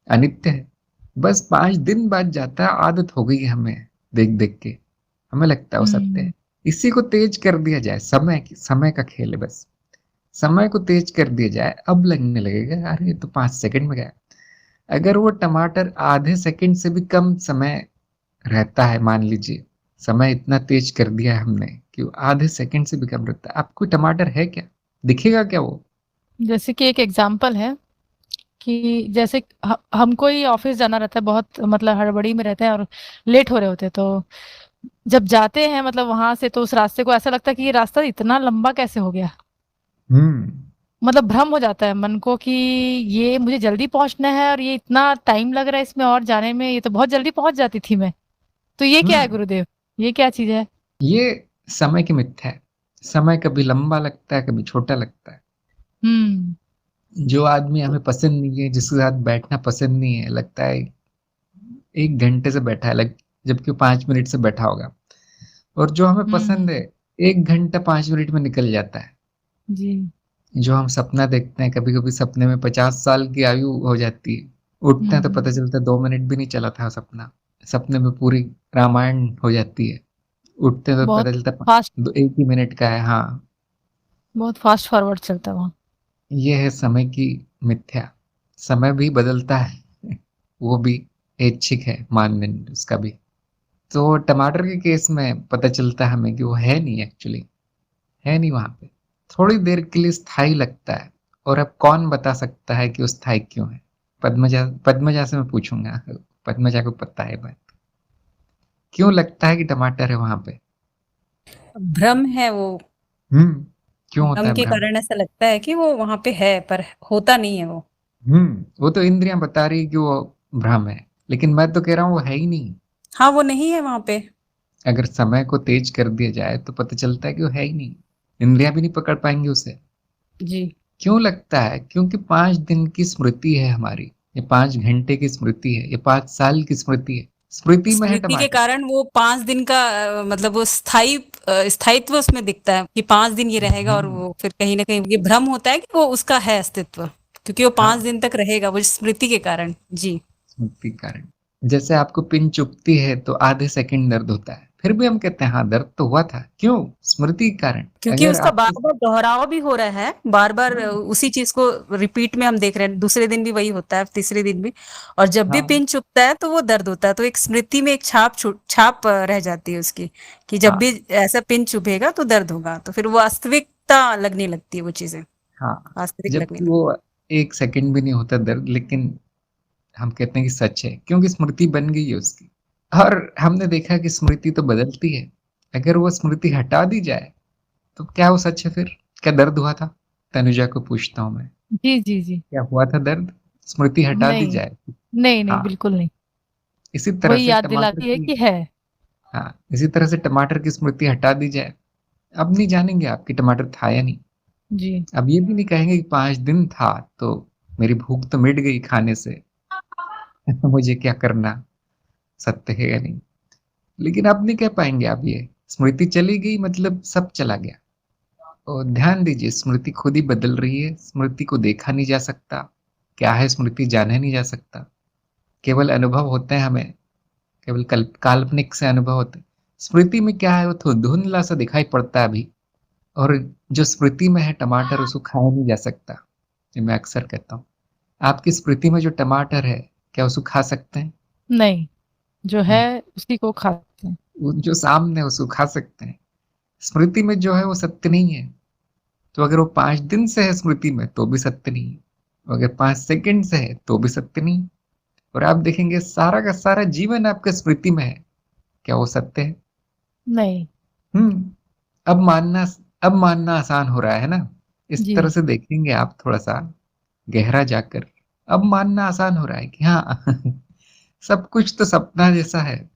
अनित्य है। बस 5 दिन बाद जाता है, आदत हो गई है हमें देख देख के, हमें लगता है वो सत्य हम्म। है। इसी को तेज कर दिया जाए, समय का खेल है बस। समय को तेज कर दिया जाए, अब लगने लगेगा अरे ये तो 5 सेकंड में गया। अगर वो टमाटर आधे सेकंड से भी कम समय रहता है, मान लीजिए समय इतना तेज कर दिया है हमने कि वो आधे सेकंड से भी कम रहता है, आपको टमाटर है क्या? दिखेगा क्या वो? जैसे कि एक एग्जाम्पल है कि जैसे हमको ही ऑफिस जाना रहता है, बहुत मतलब हड़बड़ी में रहते हैं और लेट हो रहे होते हैं, तो जब जाते हैं मतलब वहां से, तो उस रास्ते को ऐसा लगता है कि ये रास्ता इतना लंबा कैसे हो गया। हम्म मतलब भ्रम हो जाता है मन को कि ये मुझे जल्दी पहुंचना है और ये इतना टाइम लग रहा है इसमें और जाने में, ये तो बहुत जल्दी पहुंच जाती थी मैं। तो ये क्या है हम्म गुरुदेव, ये क्या चीज है? ये समय की मिथ्या है। समय कभी लंबा लगता है, कभी छोटा लगता है। हम्म। जो आदमी हमें पसंद नहीं है, जिसके साथ बैठना पसंद नहीं है, लगता है 1 घंटे से बैठा है, जबकि वो 5 मिनट से बैठा होगा। और जो हमें पसंद हम्म। है, 1 घंटा 5 मिनट में निकल जाता है। जी। जो हम सपना देखते हैं, कभी कभी सपने में 50 साल की आयु हो जाती है, उठते हैं तो हम्म। पता चलता है 2 मिनट भी नहीं चला था सपना, सपने में पूरी रामायण हो जाती है। उठते तो बहुत पता चलता फास्ट, 1 ही मिनट का है। हाँ, बहुत फास्ट फॉरवर्ड चलता है वहाँ। ये है समय की मिथ्या। समय भी बदलता है वो भी ऐच्छिक है मानदंड उसका भी। तो टमाटर के केस में पता चलता है हमें कि वो है नहीं, एक्चुअली है नहीं वहां पे। थोड़ी देर के लिए स्थायी लगता है, और अब कौन बता सकता है कि वो स्थायी क्यों है? पद्मजा से मैं पूछूंगा, पद्मजा को पता है बात, क्यों लगता है कि टमाटर है वहां पे? भ्रम है वो। क्यों होता भ्रम है के भ्रम? कारण ऐसा लगता है कि वो वहां पे है, पर होता नहीं है वो। वो तो इंद्रियां बता रही कि वो भ्रम है, लेकिन मैं तो कह रहा हूँ वो है ही नहीं। हाँ, वो नहीं है वहां पे। अगर समय को तेज कर दिया जाए तो पता चलता है कि वो है ही नहीं, इंद्रियां भी नहीं पकड़ पाएंगी उसे। जी। क्यों लगता है? क्योंकि 5 दिन की स्मृति है हमारी, ये 5 घंटे की स्मृति है, ये 5 साल की स्मृति है, स्मृति में है स्मृति के टमाटर। कारण वो 5 दिन का मतलब वो स्थायित्व उसमें दिखता है कि 5 दिन ये रहेगा, और हम्म, वो फिर कहीं ना कहीं ये भ्रम होता है कि वो उसका है अस्तित्व, क्योंकि वो 5 दिन हाँ, तक रहेगा वो स्मृति के कारण। जी। स्मृति कारण। जैसे आपको पिन चुभती है तो आधे सेकंड दर्द होता है, फिर भी हम कहते हैं हाँ दर्द तो हुआ था, क्यों? स्मृति के कारण। क्योंकि अगर उसका बार आपके बार दोहराव भी हो रहा है, बार बार उसी चीज को रिपीट में हम देख रहे हैं। दूसरे दिन भी वही होता है, तीसरे दिन भी, और जब भी हाँ पिन चुभता है तो वो दर्द होता है, तो एक स्मृति में एक छाप रह जाती है उसकी, कि जब हाँ भी ऐसा पिन चुभेगा तो दर्द होगा, तो फिर वो वास्तविकता लगने लगती है वो चीजें, हाँ, वास्तविक लगने जबकि लगती वो 1 सेकंड भी नहीं होता दर्द, लेकिन हम कहते हैं कि सच है क्योंकि स्मृति बन गई है उसकी। और हमने देखा कि स्मृति तो बदलती है। अगर वो स्मृति हटा दी जाए तो क्या वो सच है फिर? क्या दर्द हुआ था? तनुजा को पूछता हूँ मैं, जी, जी, जी। क्या हुआ था दर्द? स्मृति हटा दी नहीं, जाए। नहीं, नहीं, हाँ, बिल्कुल नहीं। इसी तरह वही से याद टमाटर दिलाती है की कि है। हाँ, इसी तरह से टमाटर की स्मृति हटा दी जाए, अब नहीं जानेंगे आप कि टमाटर था या नहीं। जी, अब ये भी नहीं कहेंगे कि 5 दिन था तो मेरी भूख तो मिट गई खाने से मुझे क्या करना, सत्य है या नहीं। लेकिन अब नहीं कह पाएंगे आप ये, स्मृति चली गई मतलब सब चला गया। और ध्यान दीजिए, स्मृति खुद ही बदल रही है, स्मृति को देखा नहीं जा सकता, क्या है स्मृति जाना नहीं जा सकता, केवल अनुभव होते हैं हमें, केवल काल्पनिक से अनुभव होते हैं। स्मृति में क्या है वो तो धुंधला सा दिखाई पड़ता है अभी। और जो स्मृति में है टमाटर, उसको खाया नहीं जा सकता। ये मैं अक्सर कहता हूँ, आपकी स्मृति में जो टमाटर है, क्या उसको खा सकते हैं? नहीं, जो है नहीं। उसी को खाते हैं। वो जो सामने है उसको खा सकते हैं, स्मृति में जो है वो सत्य नहीं है। तो अगर वो 5 दिन से है स्मृति में तो भी सत्य नहीं है, अगर 5 सेकंड से है तो भी सत्य नहीं। और आप देखेंगे सारा का सारा जीवन आपके स्मृति में है, क्या वो सत्य है? नहीं। हम्म अब मानना अब मानना आसान हो रहा है ना, इस तरह जी, से देखेंगे आप थोड़ा सा गहरा जाकर। अब मानना आसान हो रहा है कि हाँ सब कुछ तो सपना जैसा है,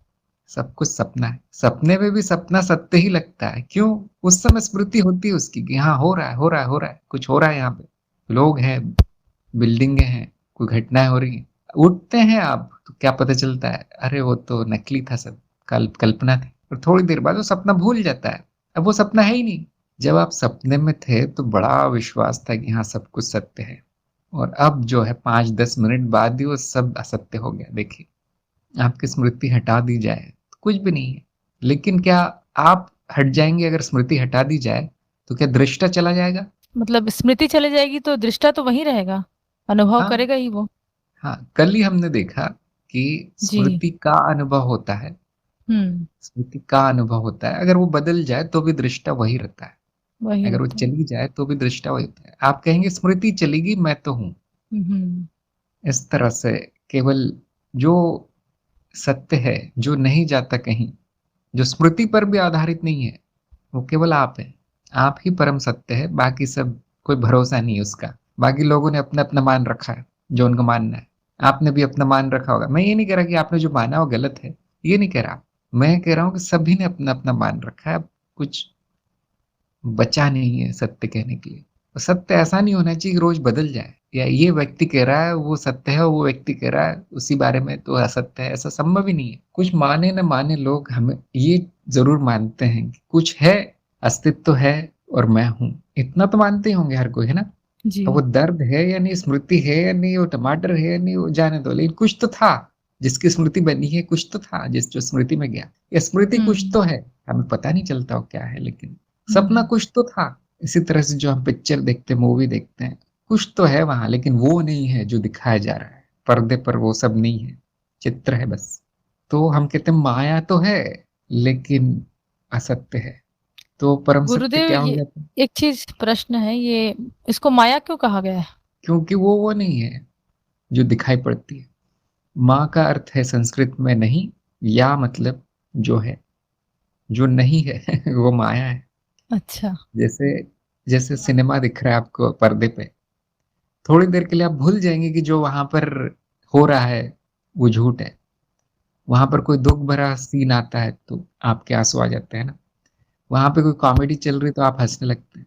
सब कुछ सपना है, सपने में भी सपना सत्य ही लगता है। क्यों? उस समय स्मृति होती है उसकी कि हाँ हो रहा है, हो रहा है, हो रहा है, कुछ हो रहा है, यहाँ पे लोग हैं, बिल्डिंगें हैं, कोई घटनाएं हो रही हैं। उठते हैं आप तो क्या पता चलता है, अरे वो तो नकली था, सब कल्पना थी। और थोड़ी देर बाद वो सपना भूल जाता है, अब वो सपना है ही नहीं। जब आप सपने में थे तो बड़ा विश्वास था कि हाँ सब कुछ सत्य है, और अब जो है 5-10 मिनट बाद ही वो सब असत्य हो गया। देखिए, आपकी स्मृति हटा दी जाए तो कुछ भी नहीं है, लेकिन क्या आप हट जाएंगे? अगर स्मृति हटा दी जाए तो क्या दृष्टा चला जाएगा? मतलब स्मृति चली जाएगी तो दृष्टा तो वहीं रहेगा, अनुभव हाँ, करेगा ही वो। हाँ, कल ही हमने देखा कि जी। स्मृति का अनुभव होता है, हुँ, स्मृति का अनुभव होता है, अगर वो बदल जाए तो भी दृष्टा वही रहता है, वही अगर वो रहता है। चली जाए तो भी दृष्टा वही होता है। आप कहेंगे स्मृति चली गई, मैं तो हूं। हुँ, इस तरह से केवल जो सत्य है, जो नहीं जाता कहीं, जो स्मृति पर भी आधारित नहीं है, वो केवल आप है। आप ही परम सत्य है, बाकी सब कोई भरोसा नहीं है उसका। बाकी लोगों ने अपना अपना मान रखा है, जो उनको मानना है। आपने भी अपना मान रखा होगा। मैं ये नहीं कह रहा कि आपने जो माना वो गलत है, ये नहीं कह रहा। मैं कह रहा हूँ कि सभी ने अपना अपना मान रखा है, अब कुछ बचा नहीं है सत्य कहने के लिए। और सत्य ऐसा नहीं होना चाहिए कि रोज बदल जाए, या ये व्यक्ति कह रहा है वो सत्य है, वो व्यक्ति कह रहा है उसी बारे में तो असत्य है, ऐसा संभव ही नहीं है। कुछ माने न माने, लोग हमें ये जरूर मानते हैं कि कुछ है, अस्तित्व है, और मैं हूं, इतना तो मानते ही होंगे हर कोई, है ना? जी। अब वो दर्द है या नहीं, स्मृति है या नहीं, वो टमाटर है या नहीं, वो जाने दो, लेकिन कुछ तो था जिसकी स्मृति बनी है, कुछ तो था जिस जो स्मृति में गया, या स्मृति कुछ हुँ, तो है हमें पता नहीं चलता वो क्या है, लेकिन सपना कुछ तो था। इसी तरह से जो हम पिक्चर देखते, मूवी देखते हैं, कुछ तो है वहां, लेकिन वो नहीं है जो दिखाया जा रहा है पर्दे पर, वो सब नहीं है, चित्र है बस। तो हम कहते हैं माया तो है लेकिन असत्य है, तो परम सत्य गुरुदेव, क्या हो ये जाता है? एक चीज प्रश्न है, ये इसको माया क्यों कहा गया है? क्योंकि वो नहीं है जो दिखाई पड़ती है। माँ का अर्थ है संस्कृत में नहीं, या मतलब जो है, जो नहीं है वो माया है। अच्छा। जैसे जैसे सिनेमा दिख रहा है आपको पर्दे पे, थोड़ी देर के लिए आप भूल जाएंगे कि जो वहां पर हो रहा है वो झूठ है। वहां पर कोई दुख भरा सीन आता है तो आपके आंसू आ जाते हैं ना, वहां पे कोई कॉमेडी चल रही तो आप हंसने लगते हैं,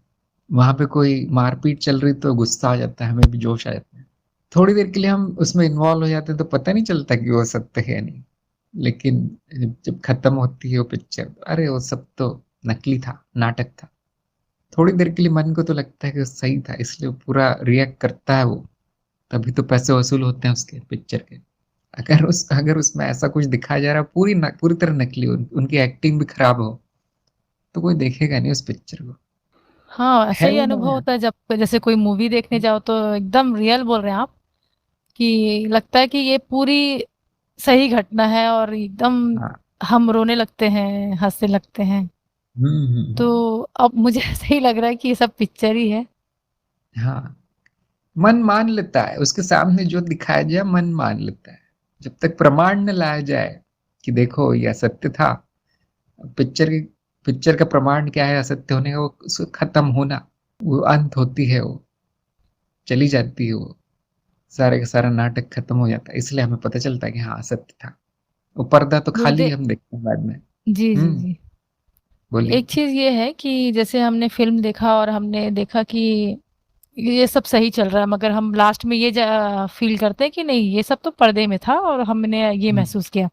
वहां पे कोई मारपीट चल रही तो गुस्सा आ जाता है, हमें भी जोश आ जाता है। थोड़ी देर के लिए हम उसमें इन्वॉल्व हो जाते हैं तो पता नहीं चलता कि वो सत्य है या नहीं, लेकिन जब खत्म होती है वो पिक्चर, अरे वो सब तो नकली था, नाटक था। थोड़ी देर के लिए मन को तो लगता है कि वो सही था, इसलिए वो पूरा रिएक्ट करता है वो, तभी तो पैसे वसूल होते हैं उसके पिक्चर के। अगर उसमें ऐसा कुछ दिखाया जा रहा है पूरी तरह नकली, उनकी एक्टिंग भी खराब हो, तो कोई देखेगा नहीं उस पिक्चर को। हाँ, ऐसा है ही वो अनुभव माया। होता है जब जैसे कोई मूवी देखने जाओ तो एकदम रियल बोल रहे हैं आप, कि लगता है कि ये पूरी सही घटना है और एकदम हाँ। हम रोने लगते हैं, हंसने लगते हैं। तो अब मुझे ऐसा ही लग रहा है कि ये सब पिक्चर ही है। हाँ, मन मान लेता है, उसके सामने जो दिखाया जाए मन मान लेता है। जब तक प्रमाण न लाया जाए कि देखो यह सत्य था, पिक्चर की पिक्चर का प्रमाण क्या है असत्य होने का, वो उसको खत्म होना, वो अंत होती है, वो चली जाती है, वो सारे का सारा नाटक खत्म हो जाता है। इसलिए हमें पता चलता है कि हाँ सत्य था। वो पर्दा तो खाली गुरुदेव, हम देखते हैं बाद में। जी जी हम्म। जी। बोलिए। एक चीज ये है कि जैसे हमने फिल्म देखा और हमने देखा कि ये सब सही चल रहा है, मगर हम लास्ट में ये फील करते हैं कि नहीं, ये सब तो पर्दे में था और हमने ये हम्म। महसूस किया।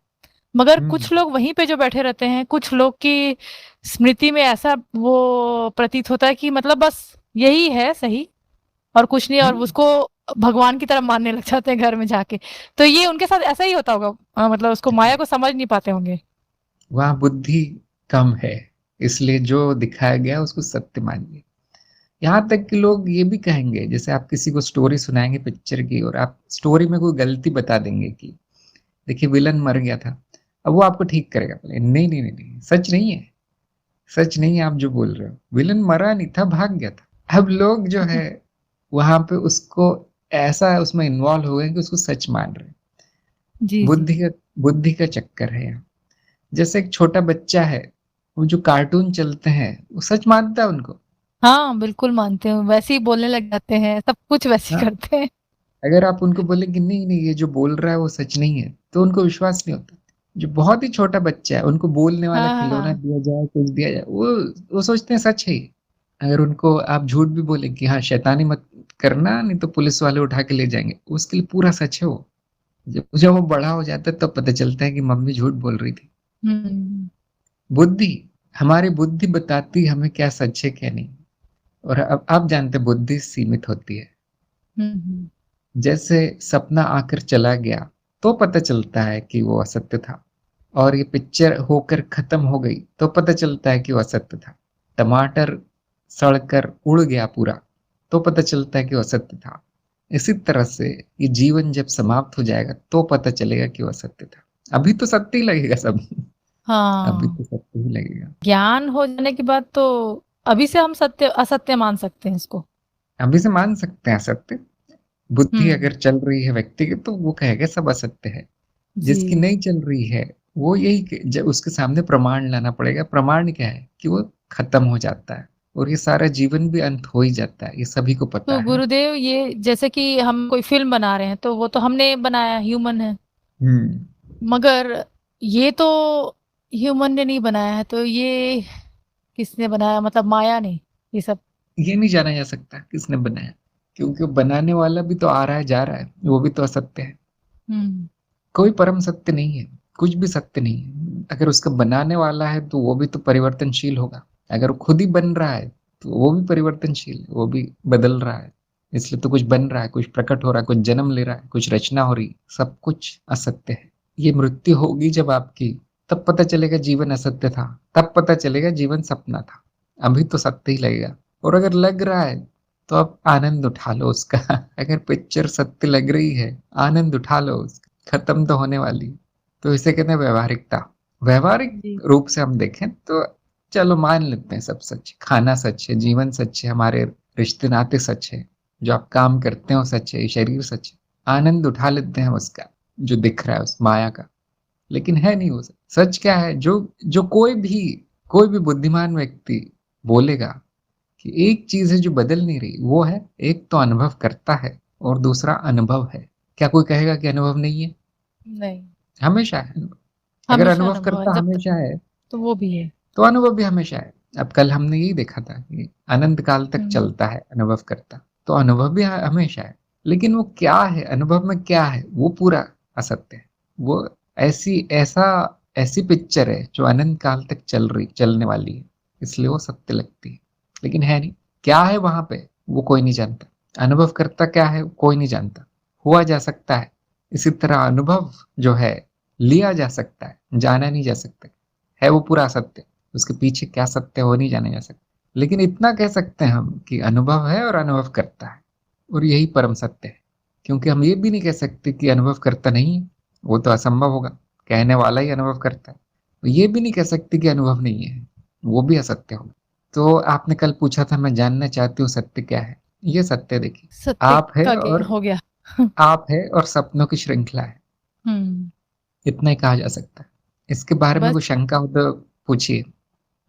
मगर हम्म। कुछ लोग वहीं पे जो बैठे रहते हैं, कुछ लोग की स्मृति में ऐसा वो प्रतीत होता है कि मतलब बस यही है सही और कुछ नहीं, और हम्म। उसको भगवान की तरह मानने लग जाते हैं घर में जाके। तो ये उनके साथ ऐसा ही होता होगा, मतलब उसको माया को समझ नहीं पाते होंगे। वहाँ बुद्धि कम है, इसलिए जो दिखाया गया उसको सत्य मानिए। यहाँ तक कि लोग ये भी कहेंगे, जैसे आप किसी को स्टोरी सुनाएंगे पिक्चर की और आप स्टोरी में कोई गलती बता देंगे कि देखिए विलन मर गया था, अब वो आपको ठीक करेगा, बोले नहीं नहीं नहीं नहीं, सच नहीं है, सच नहीं है आप जो बोल रहे हो, विलन मरा नहीं था, भाग गया था। अब लोग जो है वहां पे उसको ऐसा उसमें इन्वॉल्व हो गए कि उसको सच मान रहे हैं। जी जी। बुद्धि का बुद्धि का चक्कर है यहाँ। जैसे एक छोटा बच्चा है, वो जो कार्टून चलते हैं वो सच मानता है उनको। हाँ, बिल्कुल मानते हैं, वैसे ही बोलने लग जाते हैं, सब कुछ वैसे ही हाँ, करते हैं। अगर आप उनको बोले कि नहीं नहीं ये जो बोल रहा है वो सच नहीं है, तो उनको विश्वास नहीं होता। जो बहुत ही छोटा बच्चा है, उनको बोलने वाला हाँ हाँ खिलौना हाँ। दिया जाए, कुछ दिया जाए, वो सोचते हैं सच है ये। अगर उनको आप झूठ भी बोले कि हाँ शैतानी मत करना नहीं तो पुलिस वाले उठा के ले जाएंगे, उसके लिए पूरा सच है वो। जब जब वो बड़ा हो जाता है तब पता चलता है कि मम्मी झूठ बोल रही थी। हम्म बुद्धि, हमारी बुद्धि बताती है हमें क्या सच है क्या नहीं। और अब आप जानते हैं बुद्धि सीमित होती है। हम्म। जैसे सपना आकर चला गया तो पता चलता है कि वो असत्य था, और ये पिक्चर होकर खत्म हो गई तो पता चलता है कि वो असत्य था। टमाटर सड़कर उड़ गया पूरा तो पता चलता है कि वो असत्य था। इसी तरह से ये जीवन जब समाप्त हो जाएगा तो पता चलेगा कि वो असत्य था। अभी तो सत्य ही लगेगा सब। अभी हाँ, तो सत्य ही लगेगा। ज्ञान हो जाने के बाद तो अभी से हम सत्य असत्य मान सकते हैं इसको। अभी से मान सकते हैं असत्य। बुद्धि हम्म। अगर चल रही है व्यक्ति की तो वो कहेगा सब असत्य है। जिसकी जी। नहीं चल रही है वो जब उसके सामने प्रमाण लाना पड़ेगा। प्रमाण क्या है कि वो खत्म हो जाता है, और ये सारा जीवन भी अंत हो ही जाता है, ये सभी को पता तो है ना। गुरुदेव, ये जैसे कि हम कोई फिल्म बना रहे हैं तो वो तो हमने बनाया, ह्यूमन है, हम्म। मगर ये तो ह्यूमन ने नहीं बनाया है, तो ये किसने बनाया, मतलब माया ने ये सब? ये नहीं जाना जा सकता किसने बनाया, क्योंकि वो बनाने वाला भी तो आ रहा है जा रहा है, वो भी तो असत्य है। हम्म। कोई परम सत्य नहीं है, कुछ भी सत्य नहीं है। अगर उसका बनाने वाला है तो वो भी तो परिवर्तनशील होगा। अगर वो खुद ही बन रहा है तो वो भी परिवर्तनशील है, वो भी बदल रहा है। इसलिए तो कुछ बन रहा है, कुछ प्रकट हो रहा है, कुछ जन्म ले रहा है, कुछ रचना हो रही है, सब कुछ असत्य है। ये मृत्यु होगी जब आपकी, तब पता चलेगा जीवन असत्य था, तब पता चलेगा जीवन सपना था। अभी तो सत्य ही लगेगा। और अगर लग रहा है तो अब आनंद उठा लो उसका। अगर पिक्चर सत्य लग रही है, आनंद उठा लो उसका, खत्म तो होने वाली है। तो इसे कहते हैं व्यवहारिकता। व्यवहारिक जी रूप से हम देखें तो चलो मान लेते हैं सब सच है, खाना सच है, जीवन सच है, हमारे रिश्ते नाते सच है, जो आप काम करते हो सच है, ये शरीर सच है। आनंद उठा लेते हैं उसका, जो दिख रहा है उस माया का। लेकिन है नहीं वो सच। सच क्या है? जो जो कोई भी बुद्धिमान व्यक्ति बोलेगा कि एक चीज है जो बदल नहीं रही, वो है एक तो अनुभव करता है और दूसरा अनुभव है। क्या कोई कहेगा कि अनुभव नहीं है? नहीं, हमेशा है अनुभव। अगर हमेशा अनुभव अनुभव है, करता जब तक हमेशा है तो वो भी है। तो अनुभव भी हमेशा है। अब कल हमने यही देखा था कि अनंत काल तक हम्म, चलता है अनुभव करता, तो अनुभव भी हमेशा है। लेकिन वो क्या है, अनुभव में क्या है, वो पूरा असत्य है। वो ऐसी पिक्चर है जो अनंत काल तक चलने वाली है, इसलिए वो सत्य लगती है। लेकिन है नहीं। क्या है वहां पे वो कोई नहीं जानता। अनुभव करता क्या है कोई नहीं जानता। हुआ जा सकता है। इसी तरह अनुभव जो है लिया जा सकता है, जाना नहीं जा सकता। है वो पूरा असत्य। उसके पीछे क्या सत्य है वो नहीं जाना जा सकता। लेकिन इतना कह सकते हैं हम कि अनुभव है और अनुभव करता है, और यही परम सत्य है। क्योंकि हम ये भी नहीं कह सकते कि अनुभव करता नहीं है, वो तो असंभव होगा। कहने वाला ही अनुभव करता है। तो ये भी नहीं कह सकते कि अनुभव नहीं है, वो भी असत्य होगा। तो आपने कल पूछा था, मैं जानना चाहती हूँ सत्य क्या है। ये सत्य देखिए, सत्य आप है का और हो गया। आप है और सपनों की श्रृंखला है। हम्म, इतना ही कहा जा सकता है। इसके बारे में बस कोई शंका हो तो पूछिए।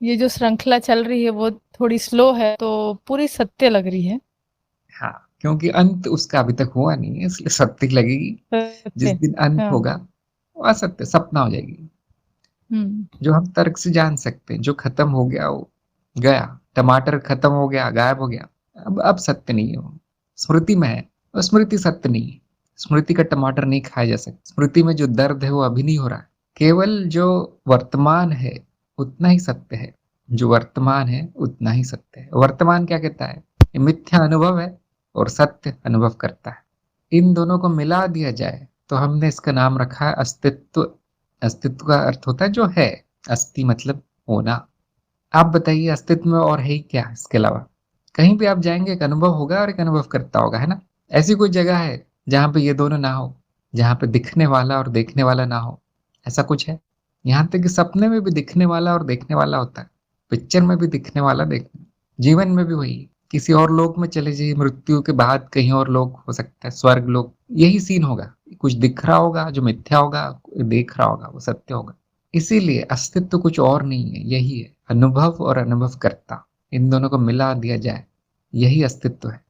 ये जो श्रृंखला चल रही है वो थोड़ी स्लो है, तो पूरी सत्य लग रही है। हाँ, क्योंकि अंत उसका अभी तक हुआ नहीं है, इसलिए सत्य लगेगी। जिस सत्य। दिन अंत हाँ। होगा वो असत्य सपना हो जाएगी। हम्म। जो हम तर्क से जान सकते हैं, जो खत्म हो गया वो गया। टमाटर खत्म हो गया, गायब हो गया। अब सत्य नहीं है वो, स्मृति में है। और स्मृति सत्य नहीं है। स्मृति का टमाटर नहीं खाया जा सकता। स्मृति में जो दर्द है वो अभी नहीं हो रहा है। केवल जो वर्तमान है उतना ही सत्य है। जो वर्तमान है उतना ही सत्य है। वर्तमान क्या कहता है? ये मिथ्या अनुभव है और सत्य अनुभव करता है। इन दोनों को मिला दिया जाए तो हमने इसका नाम रखा है अस्तित्व। अस्तित्व का अर्थ होता है जो है। अस्थि मतलब होना। आप बताइए अस्तित्व में और है ही क्या इसके अलावा? कहीं भी आप जाएंगे एक अनुभव होगा और एक अनुभव करता होगा, है ना? ऐसी कोई जगह है जहां पे ये दोनों ना हो, जहां पे दिखने वाला और देखने वाला ना हो? ऐसा कुछ है? यहाँ तक कि सपने में भी दिखने वाला और देखने वाला होता है। पिक्चर में भी दिखने वाला, देखने। जीवन में भी वही। किसी और लोक में चले जाइए, मृत्यु के बाद कहीं और लोक हो सकता है, स्वर्ग लोक। यही सीन होगा। कुछ दिख रहा होगा जो मिथ्या होगा, देख रहा होगा वो सत्य होगा। इसीलिए अस्तित्व कुछ और नहीं है, यही है अनुभव और अनुभव करता। इन दोनों को मिला दिया जाए, यही अस्तित्व है।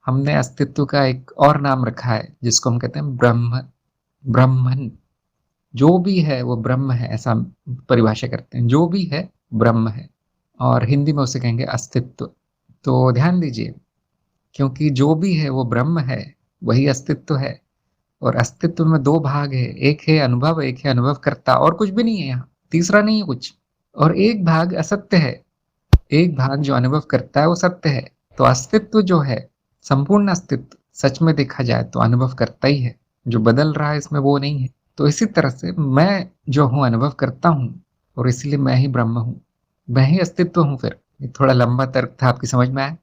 हमने अस्तित्व का एक और नाम रखा है जिसको हम कहते हैं ब्रह्म। ब्रह्मन। जो भी है वो ब्रह्म है, ऐसा हम परिभाषा करते हैं। जो भी है ब्रह्म है, और हिंदी में उसे कहेंगे अस्तित्व। तो ध्यान दीजिए, क्योंकि जो भी है वो ब्रह्म है, वही अस्तित्व है। और अस्तित्व में दो भाग है, एक है अनुभव, एक है अनुभव करता। और कुछ भी नहीं है यहाँ, तीसरा नहीं है कुछ। और एक भाग असत्य है, एक भाग जो अनुभव करता है वो सत्य है। तो अस्तित्व जो है, संपूर्ण अस्तित्व सच में देखा जाए तो अनुभव करता ही है। जो बदल रहा है इसमें वो नहीं है। तो इसी तरह से मैं जो हूँ अनुभव करता हूँ, और इसलिए मैं ही ब्रह्म हूँ, मैं ही अस्तित्व हूँ। फिर ये थोड़ा लंबा तर्क था, आपकी समझ में आया?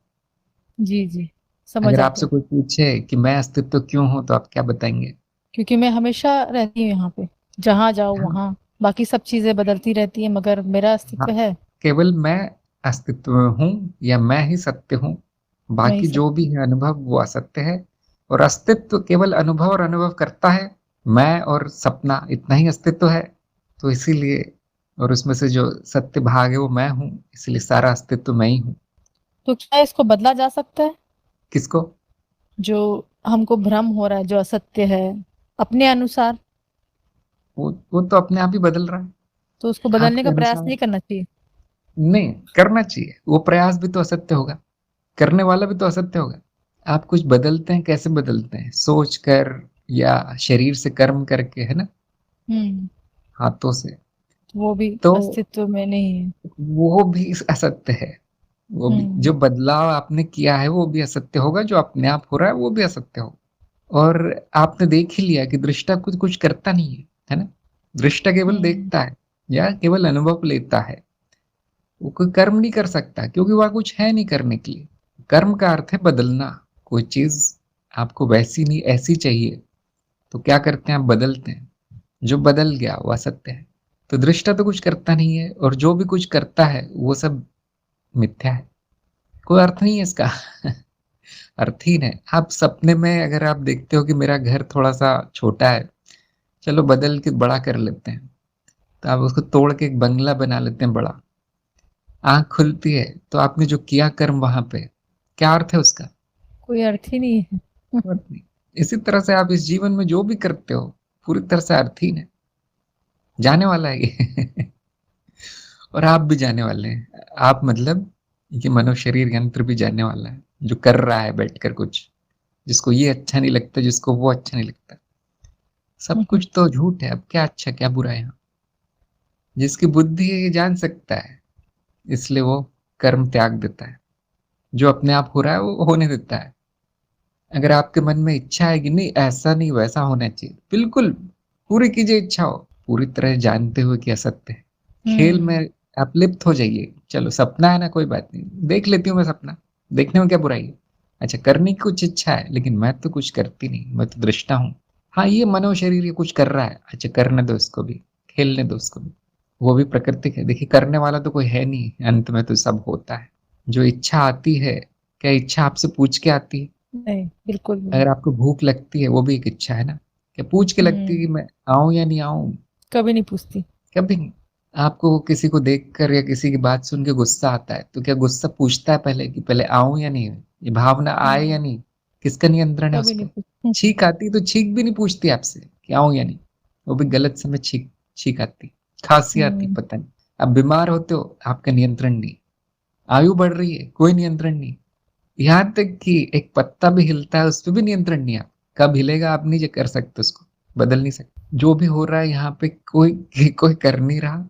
जी जी, समझ अगर आ आपसे गया। कोई पूछे कि मैं अस्तित्व क्यों हूँ तो आप क्या बताएंगे? क्योंकि मैं हमेशा रहती हूँ यहाँ पे, जहाँ जाओ हाँ, वहाँ। बाकी सब चीजें बदलती रहती है, मगर मेरा अस्तित्व हाँ, है। केवल मैं अस्तित्व में हूँ, या मैं ही सत्य हूँ। मैं ही बाकी सब। जो भी है अनुभव वो असत्य है। और अस्तित्व केवल अनुभव और अनुभव करता है। मैं और सपना, इतना ही अस्तित्व है। तो इसीलिए, और उसमें से जो सत्य भाग है वो मैं हूँ, इसलिए सारा अस्तित्व मैं ही हूँ। तो क्या इसको बदला जा सकता है? किसको? जो हमको भ्रम हो रहा है, जो असत्य है, अपने अनुसार, वो तो अपने आप ही बदल रहा है, तो उसको बदलने आपके का प्रयास अनुसार। नहीं करना चाहिए? नहीं करना चाहिए। वो प्रयास भी तो असत्य होगा, करने वाला भी तो असत्य होगा। आप कुछ बदलते हैं, कैसे बदलते हैं? सोच कर, या शरीर से कर्म करके, है ना? हम्म, हाथों से। वो भी तो अस्तित्व में नहीं है। वो भी असत्य है। वो भी हम्म। जो बदलाव आपने किया है वो भी असत्य होगा, जो अपने आप हो रहा है वो भी असत्य होगा। और आपने देख ही लिया कि दृष्टा कुछ कुछ करता नहीं है, है ना? दृष्टा केवल हम्म। देखता है। या केवल अनुभव लेता है, वो कोई कर्म नहीं कर सकता, क्योंकि वह कुछ है नहीं करने के लिए। कर्म का अर्थ है बदलना। कोई चीज आपको वैसी नहीं ऐसी चाहिए, तो क्या करते हैं आप? बदलते हैं। जो बदल गया वह सत्य है। तो दृष्टा तो कुछ करता नहीं है, और जो भी कुछ करता है वो सब मिथ्या है। कोई अर्थ नहीं है इसका। अर्थहीन है। आप सपने में अगर आप देखते हो कि मेरा घर थोड़ा सा छोटा है, चलो बदल के बड़ा कर लेते हैं, तो आप उसको तोड़ के एक बंगला बना लेते हैं बड़ा। आंख खुलती है तो आपने जो किया कर्म वहां पे, क्या अर्थ है उसका? कोई अर्थ ही नहीं है। अर्थ नहीं। इसी तरह से आप इस जीवन में जो भी करते हो पूरी तरह से अर्थहीन है, जाने वाला है ये। और आप भी जाने वाले हैं। आप मतलब ये मनो शरीर यंत्र भी जाने वाला है, जो कर रहा है बैठकर कुछ, जिसको ये अच्छा नहीं लगता, जिसको वो अच्छा नहीं लगता। सब कुछ तो झूठ है। अब क्या अच्छा क्या बुरा है यहाँ? जिसकी बुद्धि है ये जान सकता है, इसलिए वो कर्म त्याग देता है। जो अपने आप हो रहा है वो होने देता है। अगर आपके मन में इच्छा है कि नहीं ऐसा नहीं वैसा होना चाहिए, बिल्कुल पूरी कीजिए इच्छा हो, पूरी तरह जानते हुए कि असत्य है। खेल में आप लिप्त हो जाइए। चलो सपना है ना, कोई बात नहीं, देख लेती हूँ मैं सपना, देखने में क्या बुराई है? अच्छा, करने की कुछ इच्छा है, लेकिन मैं तो कुछ करती नहीं, मैं तो दृष्टा हूँ। हाँ, ये मनो शरीर ये कुछ कर रहा है, अच्छा करने दो इसको भी, खेलने दो उसको भी, वो भी प्राकृतिक है। देखिए करने वाला तो कोई है नहीं, अंत में तो सब होता है। जो इच्छा आती है, क्या इच्छा आपसे पूछ के आती है? नहीं, बिल्कुल भी अगर आपको भूख लगती है, वो भी एक इच्छा है ना? क्या पूछ के लगती है कि मैं आऊं या नहीं आऊं? कभी नहीं पूछती। कभी नहीं। आपको किसी को देखकर या किसी की बात सुन के गुस्सा आता है, तो क्या गुस्सा पूछता है पहले कि पहले आऊं या नहीं? ये भावना आए या नहीं? किसका नियंत्रण है उस कभी नहीं पर? पूछती। छींक आती तो छींक भी नहीं पूछती आपसे कि आऊं या नहीं, वो भी गलत समय छींक छींक आती, खांसी आती, पता नहीं। आप बीमार होते हो, आपका नियंत्रण नहीं। आयु बढ़ रही है, कोई नियंत्रण नहीं। यहाँ तक कि एक पत्ता भी हिलता है, उस पर भी नियंत्रण नहीं। आप कब हिलेगा आप नहीं कर सकते, उसको बदल नहीं सकते। जो भी हो रहा है यहाँ पे कोई कर नहीं रहा,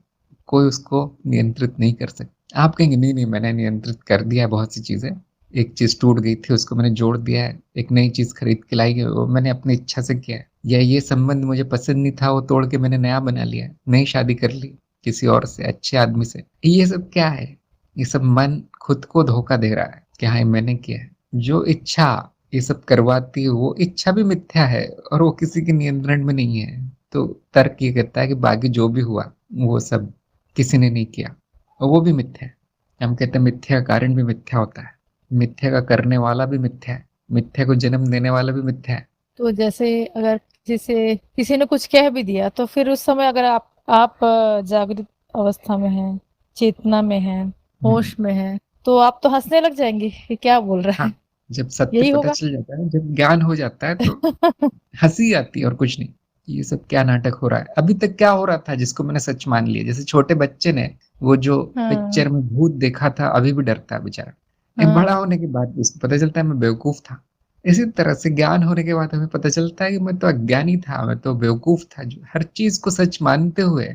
कोई उसको नियंत्रित नहीं कर सकता। आप कहेंगे नहीं नहीं मैंने नियंत्रित कर दिया है बहुत सी चीजें, एक चीज टूट गई थी उसको मैंने जोड़ दिया है, एक नई चीज खरीद के लाई है वो मैंने अपनी इच्छा से किया है, या ये संबंध मुझे पसंद नहीं था वो तोड़ के मैंने नया बना लिया, नई शादी कर ली किसी और से, अच्छे आदमी से। ये सब क्या है? ये सब मन खुद को धोखा दे रहा है कि हाँ मैंने किया है। जो इच्छा ये सब करवाती है वो इच्छा भी मिथ्या है, और वो किसी के नियंत्रण में नहीं है। तो तर्क ये कहता है कि बाकी जो भी हुआ वो सब किसी ने नहीं किया, और वो भी मिथ्या है। हम कहते हैं मिथ्या का कारण भी मिथ्या होता है, मिथ्या का करने वाला भी मिथ्या है, मिथ्या को जन्म देने वाला भी मिथ्या है। तो जैसे अगर किसी ने कुछ कह भी दिया, तो फिर उस समय अगर आप जागृत अवस्था में हैं, चेतना में हैं, होश में हैं, तो आप तो हंसने लग जाएंगे कि क्या बोल रहा है। हाँ, जब सत्य यही पता होगा। चल जाता है, जब ज्ञान हो जाता है, तो हंसी आती है और कुछ नहीं। ये सब क्या नाटक हो रहा है? अभी तक क्या हो रहा था जिसको मैंने सच मान लिया? जैसे छोटे बच्चे ने वो जो पिक्चर में भूत देखा था, अभी भी डरता है बेचारा। बड़ा होने के बाद उसको पता चलता है मैं बेवकूफ था। इसी तरह से ज्ञान होने के बाद हमें पता चलता है कि मैं तो अज्ञानी था, मैं तो बेवकूफ था। जो हर चीज को सच मानते हुए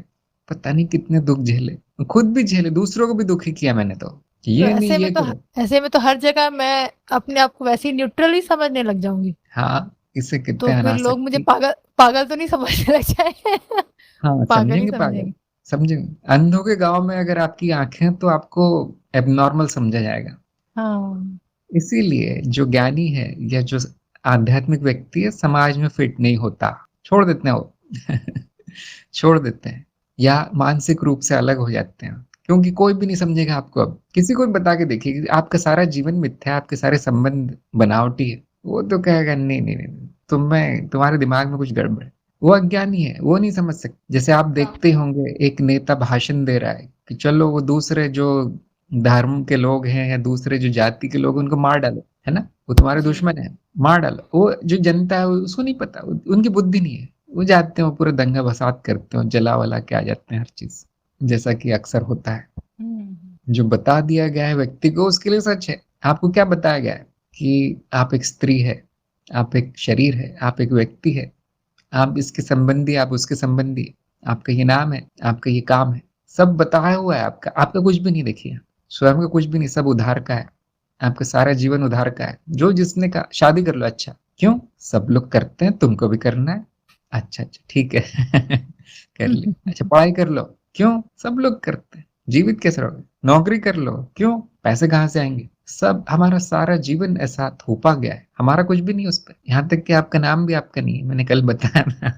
पता नहीं कितने दुख झेले, खुद भी झेले, दूसरों को भी दुखी किया मैंने। तो ये नहीं ये करो। ऐसे में तो हर जगह मैं अपने आप को वैसे ही न्यूट्रल ही समझने लग जाऊंगी। हाँ, इसे कहते तो हैं फिर लोग मुझे अनासक्ति। पागल तो नहीं समझने लग जाए। हाँ, पागल ही समझेंगे पागल, समझेंगे। समझेंगे। अंधों के गांव में अगर आपकी आंखें, तो आपको एबनॉर्मल समझा जाएगा। हाँ, इसीलिए जो ज्ञानी है या जो आध्यात्मिक व्यक्ति है समाज में फिट नहीं होता, छोड़ देते हैं वो। छोड़ देते हैं, या मानसिक रूप से अलग हो जाते हैं, क्योंकि कोई भी नहीं समझेगा आपको। अब किसी को भी बता के देखिए कि आपका सारा जीवन मिथ्या है, आपके सारे संबंध बनावटी है, वो तो कहेगा नहीं नहीं नहीं, तुम्हारे दिमाग में कुछ गड़बड़ है। वो अज्ञानी है, वो नहीं समझ सकते। जैसे आप देखते होंगे एक नेता भाषण दे रहा है कि चलो वो दूसरे जो धर्म के लोग हैं या दूसरे जो जाति के लोग हैं, उनको मार डालो, है ना, वो तुम्हारे दुश्मन है, मार डालो। वो जो जनता है उसको नहीं पता, उनकी बुद्धि नहीं है, वो जाते हैं पूरा दंगा फसाद करते हो, जला वला के आ जाते हैं हर चीज, जैसा कि अक्सर होता है। जो बता दिया गया है व्यक्ति को उसके लिए सच है। आपको क्या बताया गया है? कि आप एक स्त्री है, आप एक शरीर है, आप एक व्यक्ति है, आप इसके संबंधी, आप उसके संबंधी, आपका ये नाम है, आपका ये काम है, सब बताया हुआ है। आपका कुछ भी नहीं, देखिए स्वयं का कुछ भी नहीं, सब उधार का है। आपका सारा जीवन उधार का है। जो जिसने कहा शादी कर लो, अच्छा क्यों? सब लोग करते हैं, तुमको भी करना है, अच्छा अच्छा ठीक है। कर ली। अच्छा पढ़ाई कर लो, क्यों? सब लोग करते हैं। जीवित कैसे रहोगे? नौकरी कर लो, क्यों? पैसे कहाँ से आएंगे? सब हमारा सारा जीवन ऐसा थोपा गया है, हमारा कुछ भी नहीं उस पर। यहाँ तक कि आपका नाम भी आपका नहीं है, मैंने कल बताया ना।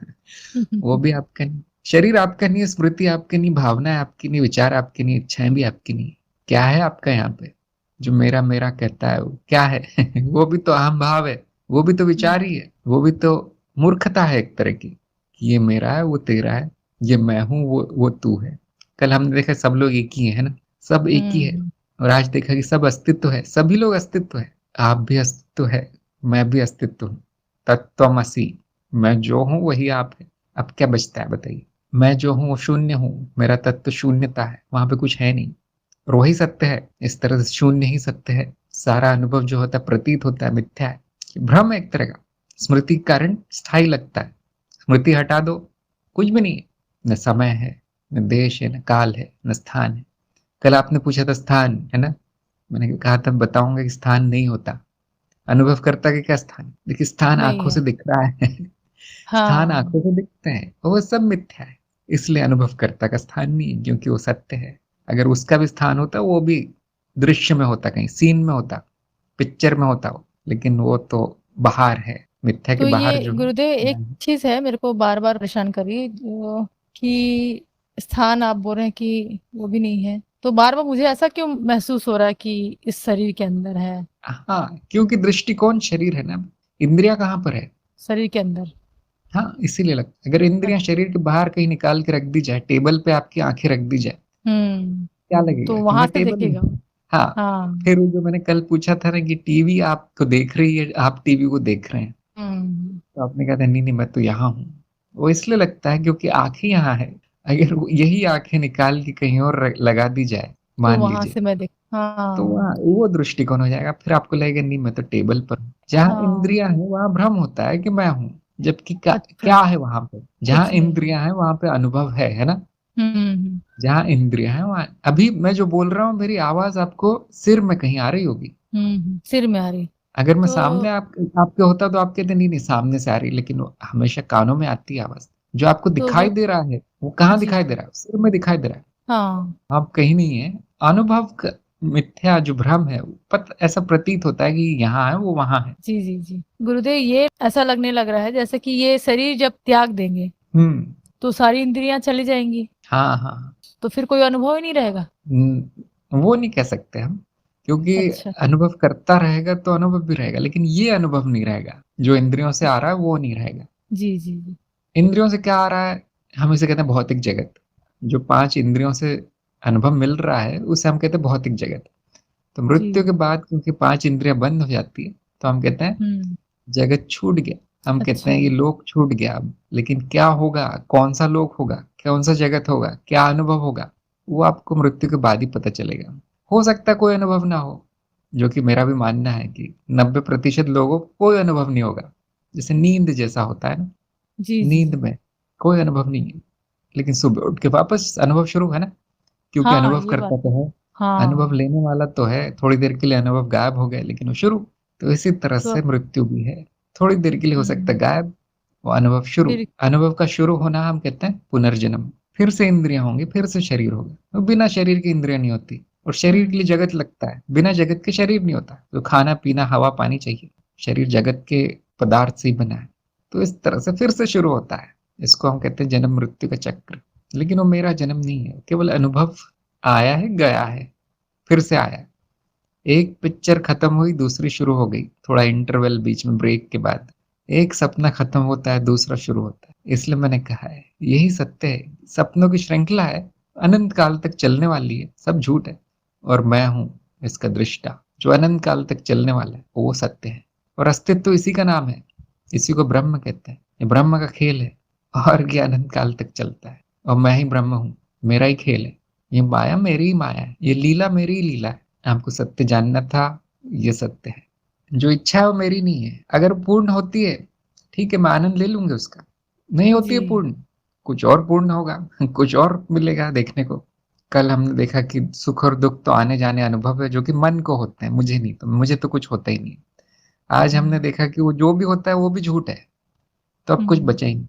वो भी आपका नहीं, शरीर आपका नहीं है, स्मृति आपकी नहीं, भावना आपकी नहीं, विचार आपकी नहीं, इच्छाएं भी आपकी नहीं। क्या है आपका यहाँ पे जो मेरा मेरा कहता है? वो क्या है? वो भी तो अहम भाव है, वो भी तो विचार ही है, वो भी तो मूर्खता है एक तरह की कि ये मेरा है, वो तेरा है, ये मैं हूं, वो तू है। कल हमने देखा सब लोग एक ही है ना, सब एक ही है। और आज देखा कि सब अस्तित्व है, सभी लोग अस्तित्व है। आप भी अस्तित्व है, मैं भी अस्तित्व हूँ। तत्त्वमसि, मैं जो हूँ वही आप है। अब क्या बचता है बताइए? मैं जो हूँ वो शून्य हूँ, मेरा तत्व शून्यता है, वहां पे कुछ है नहीं। और वही सत्य है, इस तरह से शून्य ही सत्य है। सारा अनुभव जो होता है प्रतीत होता है मिथ्या है, भ्रम है एक तरह का। स्मृति के कारण स्थायी लगता है, स्मृति हटा दो कुछ भी नहीं है, न समय है, न देश है, न काल है, न स्थान है। कल आपने पूछा था स्थान है ना, मैंने कहा था बताऊंगा कि स्थान नहीं होता। अनुभव करता कि क्या स्थान? देखिए स्थान नहीं आंखों है। से दिख रहा है। स्थान हाँ आंखों से दिखते हैं और वो सब मिथ्या है, इसलिए अनुभवकर्ता का स्थान नहीं है, क्योंकि वो सत्य है। अगर उसका भी स्थान होता वो भी दृश्य में होता, कहीं सीन में होता, पिक्चर में होता वो, लेकिन वो तो बाहर है, मिथ्या के तो बाहर ये जो गुरुदेव एक है। चीज है मेरे को बार बार परेशान कर रही है, कि स्थान आप बोल रहे हैं कि वो भी नहीं है, तो बार बार मुझे ऐसा क्यों महसूस हो रहा है कि इस शरीर के अंदर है, हाँ, क्योंकि दृष्टिकोण शरीर है ना, इंद्रिया कहाँ पर है? शरीर के अंदर। हाँ, इसीलिए लगता है। अगर इंद्रियां शरीर के बाहर कहीं निकाल के रख दी जाए, टेबल पे आपकी आंखें रख दी जाए, क्या तो लगेगा कि वहां मैं से टेबल दिखेगा। हूँ? हाँ। हाँ। फिर वो जो मैंने कल पूछा था ना कि टीवी आपको देख रही है, आप टीवी को देख रहे हैं, तो आपने कहा था नहीं नहीं मैं तो यहाँ हूँ। वो इसलिए लगता है क्योंकि आंखें यहाँ है। अगर यही आंखें निकाल के कहीं और लगा दी जाए तो मान वहां लीजिए, से मैं देख। तो हाँ। वहाँ वो दृष्टिकोण हो जाएगा। फिर आपको लगेगा नहीं मैं तो टेबल पर हूँ। जहाँ हाँ। इंद्रियां हैं वहां भ्रम होता है कि मैं हूँ, जबकि क्या अच्छा। है वहां पे? जहाँ कुछ नहीं। इंद्रियां हैं वहां पे अनुभव है ना। हम्म। जहाँ इंद्रियां हैं वहां, अभी मैं जो बोल रहा हूँ मेरी आवाज आपको सिर में कहीं आ रही होगी। सिर में आ रही। अगर मैं तो सामने आपके होता तो आप कहते नहीं नहीं सामने से आ रही, लेकिन वो हमेशा कानों में आती है आवाज। जो आपको तो दिखाई दे रहा है वो कहाँ जी दिखाई जी। दे रहा है? सिर में दिखाई दे रहा है। हाँ। आप कहीं नहीं है। अनुभव मिथ्या जो भ्रम है, ऐसा प्रतीत होता है कि यहाँ है वो वहां है। जी जी जी गुरुदेव, ये ऐसा लगने लग रहा है जैसे कि ये शरीर जब त्याग देंगे हम्म। तो सारी इंद्रियां चली जाएंगी, हाँ हाँ। तो फिर कोई अनुभव ही नहीं रहेगा। वो नहीं कह सकते हम, क्योंकि अच्छा। अनुभव करता रहेगा तो अनुभव भी रहेगा, लेकिन ये अनुभव नहीं रहेगा जो इंद्रियों से आ रहा है, वो नहीं रहेगा। जी जी जी। इंद्रियों से क्या आ रहा है? हम इसे कहते हैं भौतिक जगत। जो 5 इंद्रियों से अनुभव मिल रहा है उसे हम कहते हैं भौतिक जगत। तो जी। मृत्यु के बाद क्योंकि 5 इंद्रियां बंद हो जाती है, तो हम कहते हैं हम्म। जगत छूट गया। हम कहते अच्छा। हैं ये लोक छूट गया अब, लेकिन क्या होगा, कौन सा लोक होगा, कौन सा जगत होगा, क्या अनुभव होगा, वो आपको मृत्यु के बाद ही पता चलेगा। हो सकता है कोई अनुभव ना हो, जो कि मेरा भी मानना है कि 90% लोगों को कोई अनुभव नहीं होगा। जैसे नींद जैसा होता है ना, जी जी नींद जी। में कोई अनुभव नहीं है, लेकिन सुबह उठ के वापस अनुभव शुरू है ना, क्योंकि हाँ अनुभव ये बात। करता तो है, अनुभव हाँ। लेने वाला तो है। थोड़ी देर के लिए अनुभव गायब हो गया लेकिन वो शुरू। तो इसी तरह तो से मृत्यु भी है, थोड़ी देर के लिए हो सकता है हम्म, गायब, वो अनुभव शुरू। फिर अनुभव का शुरू होना हम कहते हैं पुनर्जन्म। फिर से इंद्रियां होंगी, फिर से शरीर होगा। तो बिना शरीर की इंद्रियां नहीं होती, और शरीर के लिए जगत लगता है, बिना जगत के शरीर नहीं होता। तो खाना पीना हवा पानी चाहिए, शरीर जगत के पदार्थ से ही बना है। तो इस तरह से फिर से शुरू होता है। इसको हम कहते हैं जन्म मृत्यु का चक्र। लेकिन वो मेरा जन्म नहीं है, केवल अनुभव आया है गया है, फिर से आया। एक पिक्चर खत्म हुई दूसरी शुरू हो गई, थोड़ा इंटरवल बीच में ब्रेक के बाद। एक सपना खत्म होता है दूसरा शुरू होता है। इसलिए मैंने कहा है यही सत्य है, सपनों की श्रृंखला है, अनंत काल तक चलने वाली है, सब झूठ है। और मैं हूं इसका दृष्टा, जो अनंत काल तक चलने वाला है, वो सत्य है। और अस्तित्व तो इसी का नाम है, इसी को ब्रह्म कहते हैं। ये ब्रह्म का खेल है, और ये अनंत काल तक चलता है। और मैं ही ब्रह्म हूँ, मेरा ही खेल है। ये माया मेरी ही माया है, ये लीला मेरी ही लीला है। आपको सत्य जानना था, ये सत्य है। जो इच्छा है वो मेरी नहीं है। अगर पूर्ण होती है ठीक है, मैं आनंद ले लूंगा उसका। नहीं होती है जी। पूर्ण, कुछ और पूर्ण होगा, कुछ और मिलेगा देखने को। कल हमने देखा कि सुख और दुख तो आने जाने अनुभव है, जो कि मन को होते हैं, मुझे नहीं, तो मुझे तो कुछ होता ही नहीं। आज हमने देखा कि वो जो भी होता है वो भी झूठ है। तो अब कुछ हम्म, बचा ही नहीं।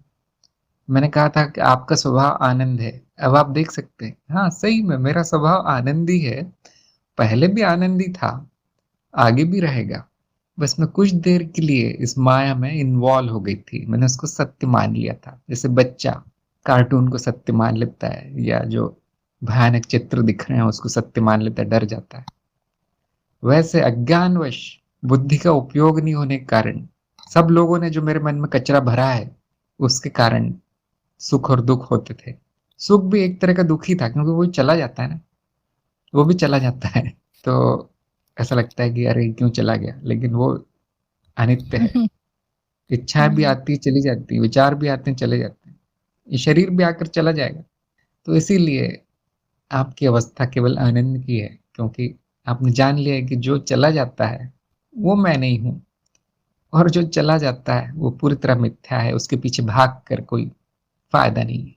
मैंने कहा था कि आपका स्वभाव आनंद है, अब आप देख सकते हैं, हाँ सही में मेरा स्वभाव आनंदी है, पहले भी आनंदी था, आगे भी रहेगा। बस मैं कुछ देर के लिए इस माया में इन्वॉल्व हो गई थी, मैंने उसको सत्य मान लिया था। जैसे बच्चा कार्टून को सत्य मान लेता है, या जो भयानक चित्र दिख रहे हैं उसको सत्य मान लेता है, डर जाता है। वैसे अज्ञानवश बुद्धि का उपयोग नहीं होने के कारण सब लोगों ने जो मेरे मन में कचरा भरा है उसके कारण सुख और दुख होते थे। सुख भी एक तरह का दुख ही था, क्योंकि वो चला जाता है ना, वो भी चला जाता है। तो ऐसा लगता है कि अरे क्यों चला गया, लेकिन वो अनित्य है। इच्छाएं भी आती चली जाती, विचार भी आते हैं चले जाते हैं, ये शरीर भी आकर चला जाएगा। तो इसीलिए आपकी अवस्था केवल आनंद की है, क्योंकि आपने जान लिया है कि जो चला जाता है वो मैं नहीं हूं, और जो चला जाता है वो पूरी तरह मिथ्या है, उसके पीछे भाग कर कोई फायदा नहीं है।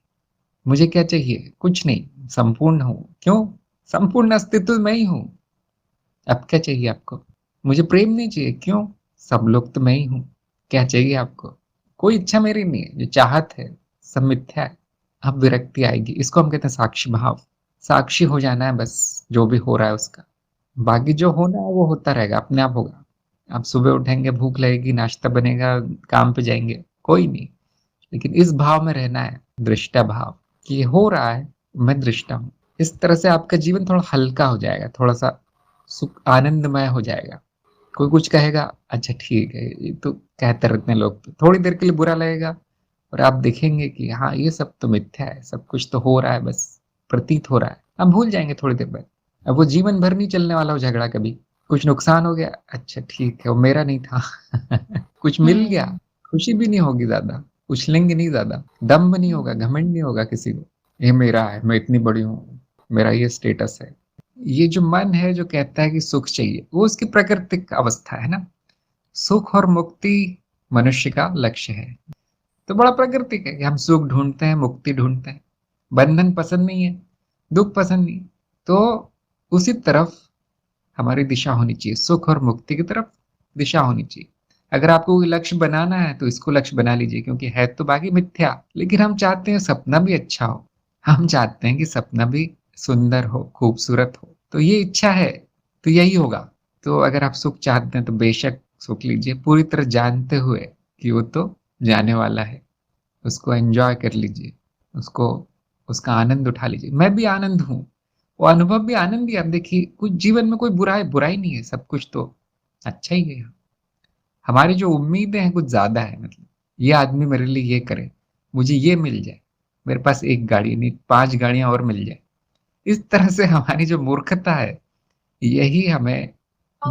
मुझे क्या चाहिए? कुछ नहीं, संपूर्ण हूं। क्यों? संपूर्ण अस्तित्व मैं ही हूं। अब क्या चाहिए आपको? मुझे प्रेम नहीं चाहिए। क्यों? सब लोग तो मैं ही हूं। क्या चाहिए आपको? कोई इच्छा मेरी नहीं है, जो चाहत है सब मिथ्या है। अब विरक्ति आएगी, इसको हम कहते हैं साक्षी भाव। साक्षी हो जाना है बस, जो भी हो रहा है उसका। बाकी जो होना है वो होता रहेगा, अपने आप होगा। आप सुबह उठेंगे, भूख लगेगी, नाश्ता बनेगा, काम पे जाएंगे, कोई नहीं। लेकिन इस भाव में रहना है, दृष्टा भाव, कि ये हो रहा है, मैं दृष्टा हूं। इस तरह से आपका जीवन थोड़ा हल्का हो जाएगा, थोड़ा सा सुख आनंदमय हो जाएगा। कोई कुछ कहेगा, अच्छा ठीक है, ये तो कहते रहते हैं लोग, तो थोड़ी देर के लिए बुरा लगेगा, और आप देखेंगे कि हाँ ये सब तो मिथ्या है, सब कुछ तो हो रहा है, बस प्रतीत हो रहा है। आप भूल जाएंगे थोड़ी देर बाद। अब वो जीवन भर नहीं चलने वाला हो झगड़ा। कभी कुछ नुकसान हो गया, अच्छा ठीक है वो मेरा नहीं था। कुछ मिल गया, खुशी भी नहीं होगी ज्यादा, उछलेंगे नहीं ज्यादा, दम्भ नहीं होगा, घमंड नहीं होगा किसी को, ये मेरा है, मैं इतनी बड़ी हूँ, मेरा ये स्टेटस है। ये जो मन है जो कहता है कि सुख चाहिए, वो उसकी प्राकृतिक अवस्था है ना। सुख और मुक्ति मनुष्य का लक्ष्य है। तो बड़ा प्राकृतिक है कि हम सुख ढूंढते हैं, मुक्ति ढूंढते हैं। बंधन पसंद नहीं है, दुख पसंद नहीं, तो उसी तरफ हमारी दिशा होनी चाहिए, सुख और मुक्ति की तरफ दिशा होनी चाहिए। अगर आपको कोई लक्ष्य बनाना है तो इसको लक्ष्य बना लीजिए, क्योंकि है तो बाकी मिथ्या, लेकिन हम चाहते हैं सपना भी अच्छा हो, हम चाहते हैं कि सपना भी सुंदर हो, खूबसूरत हो। तो ये इच्छा है तो यही होगा। तो अगर आप सुख चाहते हैं तो बेशक सुख लीजिए, पूरी तरह जानते हुए कि वो तो जाने वाला है। उसको एंजॉय कर लीजिए, उसको उसका आनंद उठा लीजिए। मैं भी आनंद हूँ, वो अनुभव भी आनंद ही। आप देखिए, कुछ जीवन में कोई बुराई नहीं है, सब कुछ तो अच्छा ही है। हमारी जो उम्मीदें हैं कुछ ज्यादा है, मतलब ये आदमी मेरे लिए ये करे, मुझे ये मिल जाए, मेरे पास एक गाड़ी नहीं 5 गाड़ियां और मिल जाए। इस तरह से हमारी जो मूर्खता है यही हमें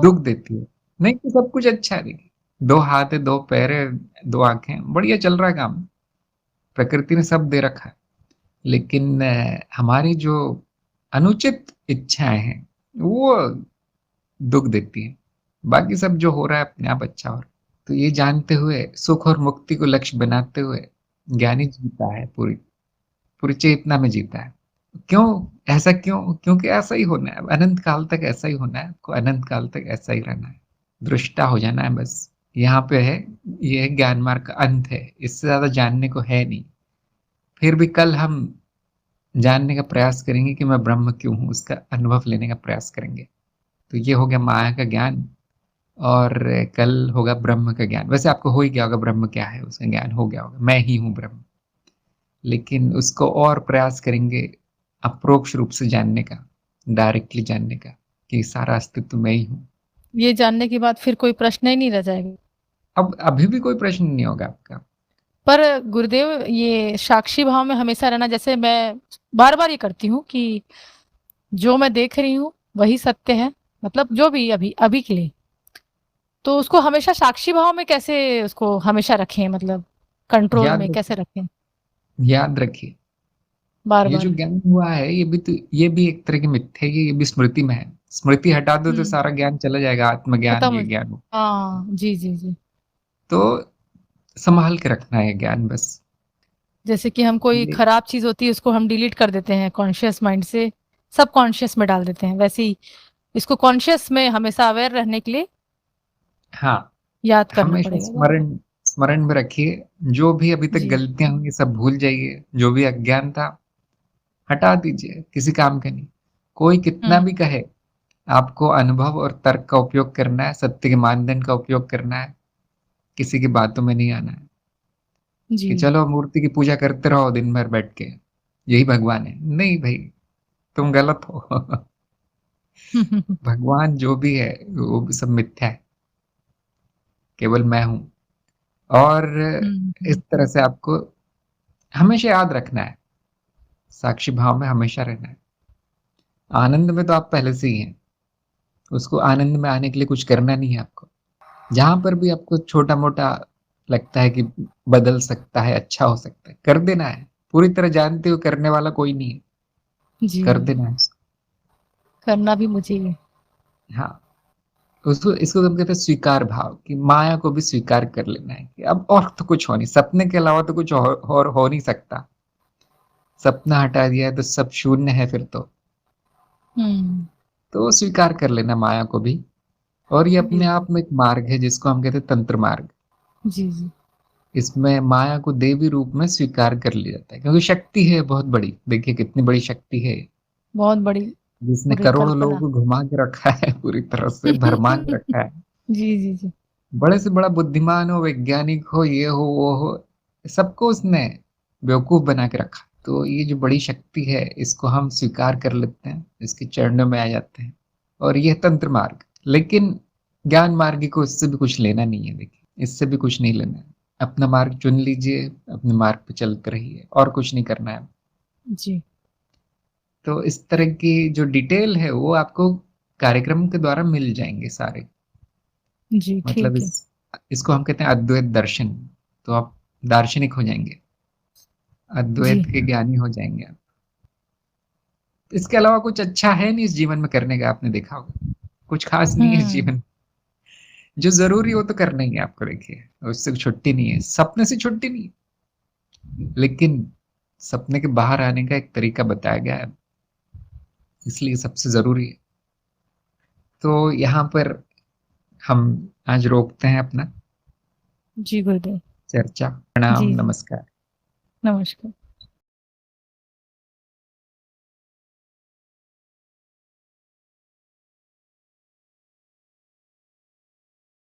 दुख देती है। नहीं तो सब कुछ अच्छा है। देखिए, 2 हाथ है, 2 पैर है, 2 आंखें, बढ़िया चल रहा है काम, प्रकृति ने सब दे रखा है। लेकिन हमारी जो अनुचित इच्छाएं हैं वो दुख देती हैं। बाकी सब जो हो रहा है अपने आप अच्छा हो रहा है। तो ये जानते हुए, सुख और मुक्ति को लक्ष्य बनाते हुए ज्ञानी जीता है, पूरी पूरी चेतना में जीता है। क्यों? ऐसा क्यों? क्योंकि ऐसा ही होना है, अनंत काल तक ऐसा ही होना है, आपको अनंत काल तक ऐसा ही रहना है, दृष्टा हो जाना है बस। यहाँ पे है, ये ज्ञान मार्ग का अंत है, इससे ज्यादा जानने को है नहीं। फिर भी कल हम जानने का प्रयास करेंगे कि मैं ब्रह्म क्यों हूं, उसका अनुभव लेने का प्रयास करेंगे। तो ये हो गया माया का ज्ञान, और कल होगा ब्रह्म का ज्ञान। वैसे आपको हो ही गया होगा ब्रह्म क्या है, उसका ज्ञान हो गया होगा, मैं ही हूं ब्रह्म। लेकिन उसको और प्रयास करेंगे अप्रोक्ष रूप से जानने का, डायरेक्टली जानने का, कि सारा अस्तित्व मैं ही हूं। ये जानने के बाद फिर कोई प्रश्न ही नहीं रह जाएगा। अब अभी भी कोई प्रश्न नहीं होगा आपका। पर गुरुदेव, ये साक्षी भाव में हमेशा रहना, जैसे मैं बार बार ये करती हूँ कि जो मैं देख रही हूँ वही सत्य है, मतलब जो भी अभी अभी के लिए, तो उसको हमेशा साक्षी भाव में कैसे उसको हमेशा रखें, मतलब कंट्रोल में कैसे रखें? याद रखिए, बार ये बार जो ज्ञान हुआ है ये भी एक तरह की मिथ्या है, ये भी स्मृति में है। स्मृति हटा दो तो सारा ज्ञान चला जाएगा, आत्मज्ञान, खत्म ये हो- ज्ञान। हाँ जी जी जी। तो संभाल के रखना है ज्ञान बस। जैसे कि हम कोई ये- खराब चीज होती है उसको हम डिलीट कर देते हैं कॉन्शियस माइंड से, सब कॉन्शियस में डाल देते हैं, वैसे ही इसको कॉन्शियस में हमेशा अवेयर रहने के लिए हाँ, याद करना हमेशा पड़ेगा। स्मरण में रखिए, जो भी अभी तक जी। गलतियां हुई सब भूल जाइए, जो भी अज्ञान था हटा दीजिए, किसी काम का नहीं। कोई कितना भी कहे, आपको अनुभव और तर्क का उपयोग करना है, सत्य के मानदंड का उपयोग करना है, किसी की बातों में नहीं आना है जी। कि चलो मूर्ति की पूजा करते रहो दिन भर बैठ के, यही भगवान है। नहीं भाई, तुम गलत हो। भगवान जो भी है वो सब मिथ्या है, केवल मैं हूं। और इस तरह से आपको हमेशा याद रखना है, साक्षी भाव में हमेशा रहना है। आनंद में तो आप पहले से ही हैं, उसको आनंद में आने के लिए कुछ करना नहीं है आपको। जहां पर भी आपको छोटा मोटा लगता है कि बदल सकता है, अच्छा हो सकता है, कर देना है। पूरी तरह जानते हो करने वाला कोई नहीं है, जी। कर देना है उसको। करना भी मुझे ही है। हाँ, उसको इसको हम कहते हैं स्वीकार भाव, कि माया को भी स्वीकार कर लेना है कि अब और तो कुछ हो नहीं, सपने के अलावा तो कुछ और हो नहीं सकता। सपना हटा दिया है तो सब शून्य है फिर हम्म। तो स्वीकार कर लेना माया को भी। और ये अपने बिल्कुल। आप में एक मार्ग है जिसको हम कहते हैं तंत्र मार्ग। जी जी। इसमें माया को देवी रूप में स्वीकार कर लिया जाता है, क्योंकि शक्ति है बहुत बड़ी। देखिए कितनी बड़ी शक्ति है, बहुत बड़ी जिसने पूरी करोड़ों लोगों कल्पना। को घुमा के रखा है, पूरी तरह से भरमा के रखा है। जी जी जी। बड़े से बड़ा बुद्धिमान हो, वैज्ञानिक हो, ये हो वो हो, सबको उसने बेवकूफ बना के रखा। तो ये जो बड़ी शक्ति है इसको हम स्वीकार कर लेते हैं, इसके चरणों में आ जाते हैं, और ये तंत्र मार्ग। लेकिन ज्ञान मार्ग को इससे भी कुछ लेना नहीं है। देखिए, इससे भी कुछ नहीं लेना है। अपना मार्ग चुन लीजिए, अपने मार्ग पे चलते रहिए, और कुछ नहीं करना है। जी तो इस तरह की जो डिटेल है वो आपको कार्यक्रम के द्वारा मिल जाएंगे सारे। जी। मतलब ठीक है। इसको हम कहते हैं अद्वैत दर्शन। तो आप दार्शनिक हो जाएंगे, जी। अद्वैत के ज्ञानी हो जाएंगे आप। इसके अलावा कुछ अच्छा है नहीं इस जीवन में करने का, आपने देखा होगा कुछ खास नहीं है इस जीवन हम्म। में। जो जरूरी हो तो करना ही है आपको। देखिए, उससे छुट्टी नहीं है, सपने से छुट्टी नहीं है। लेकिन सपने के बाहर आने का एक तरीका बताया गया है, इसलिए सबसे जरूरी है। तो यहाँ पर हम आज रोकते हैं अपना जी गुरुदेव। चर्चा। प्रणाम, जी जी। नमस्कार। नमस्कार।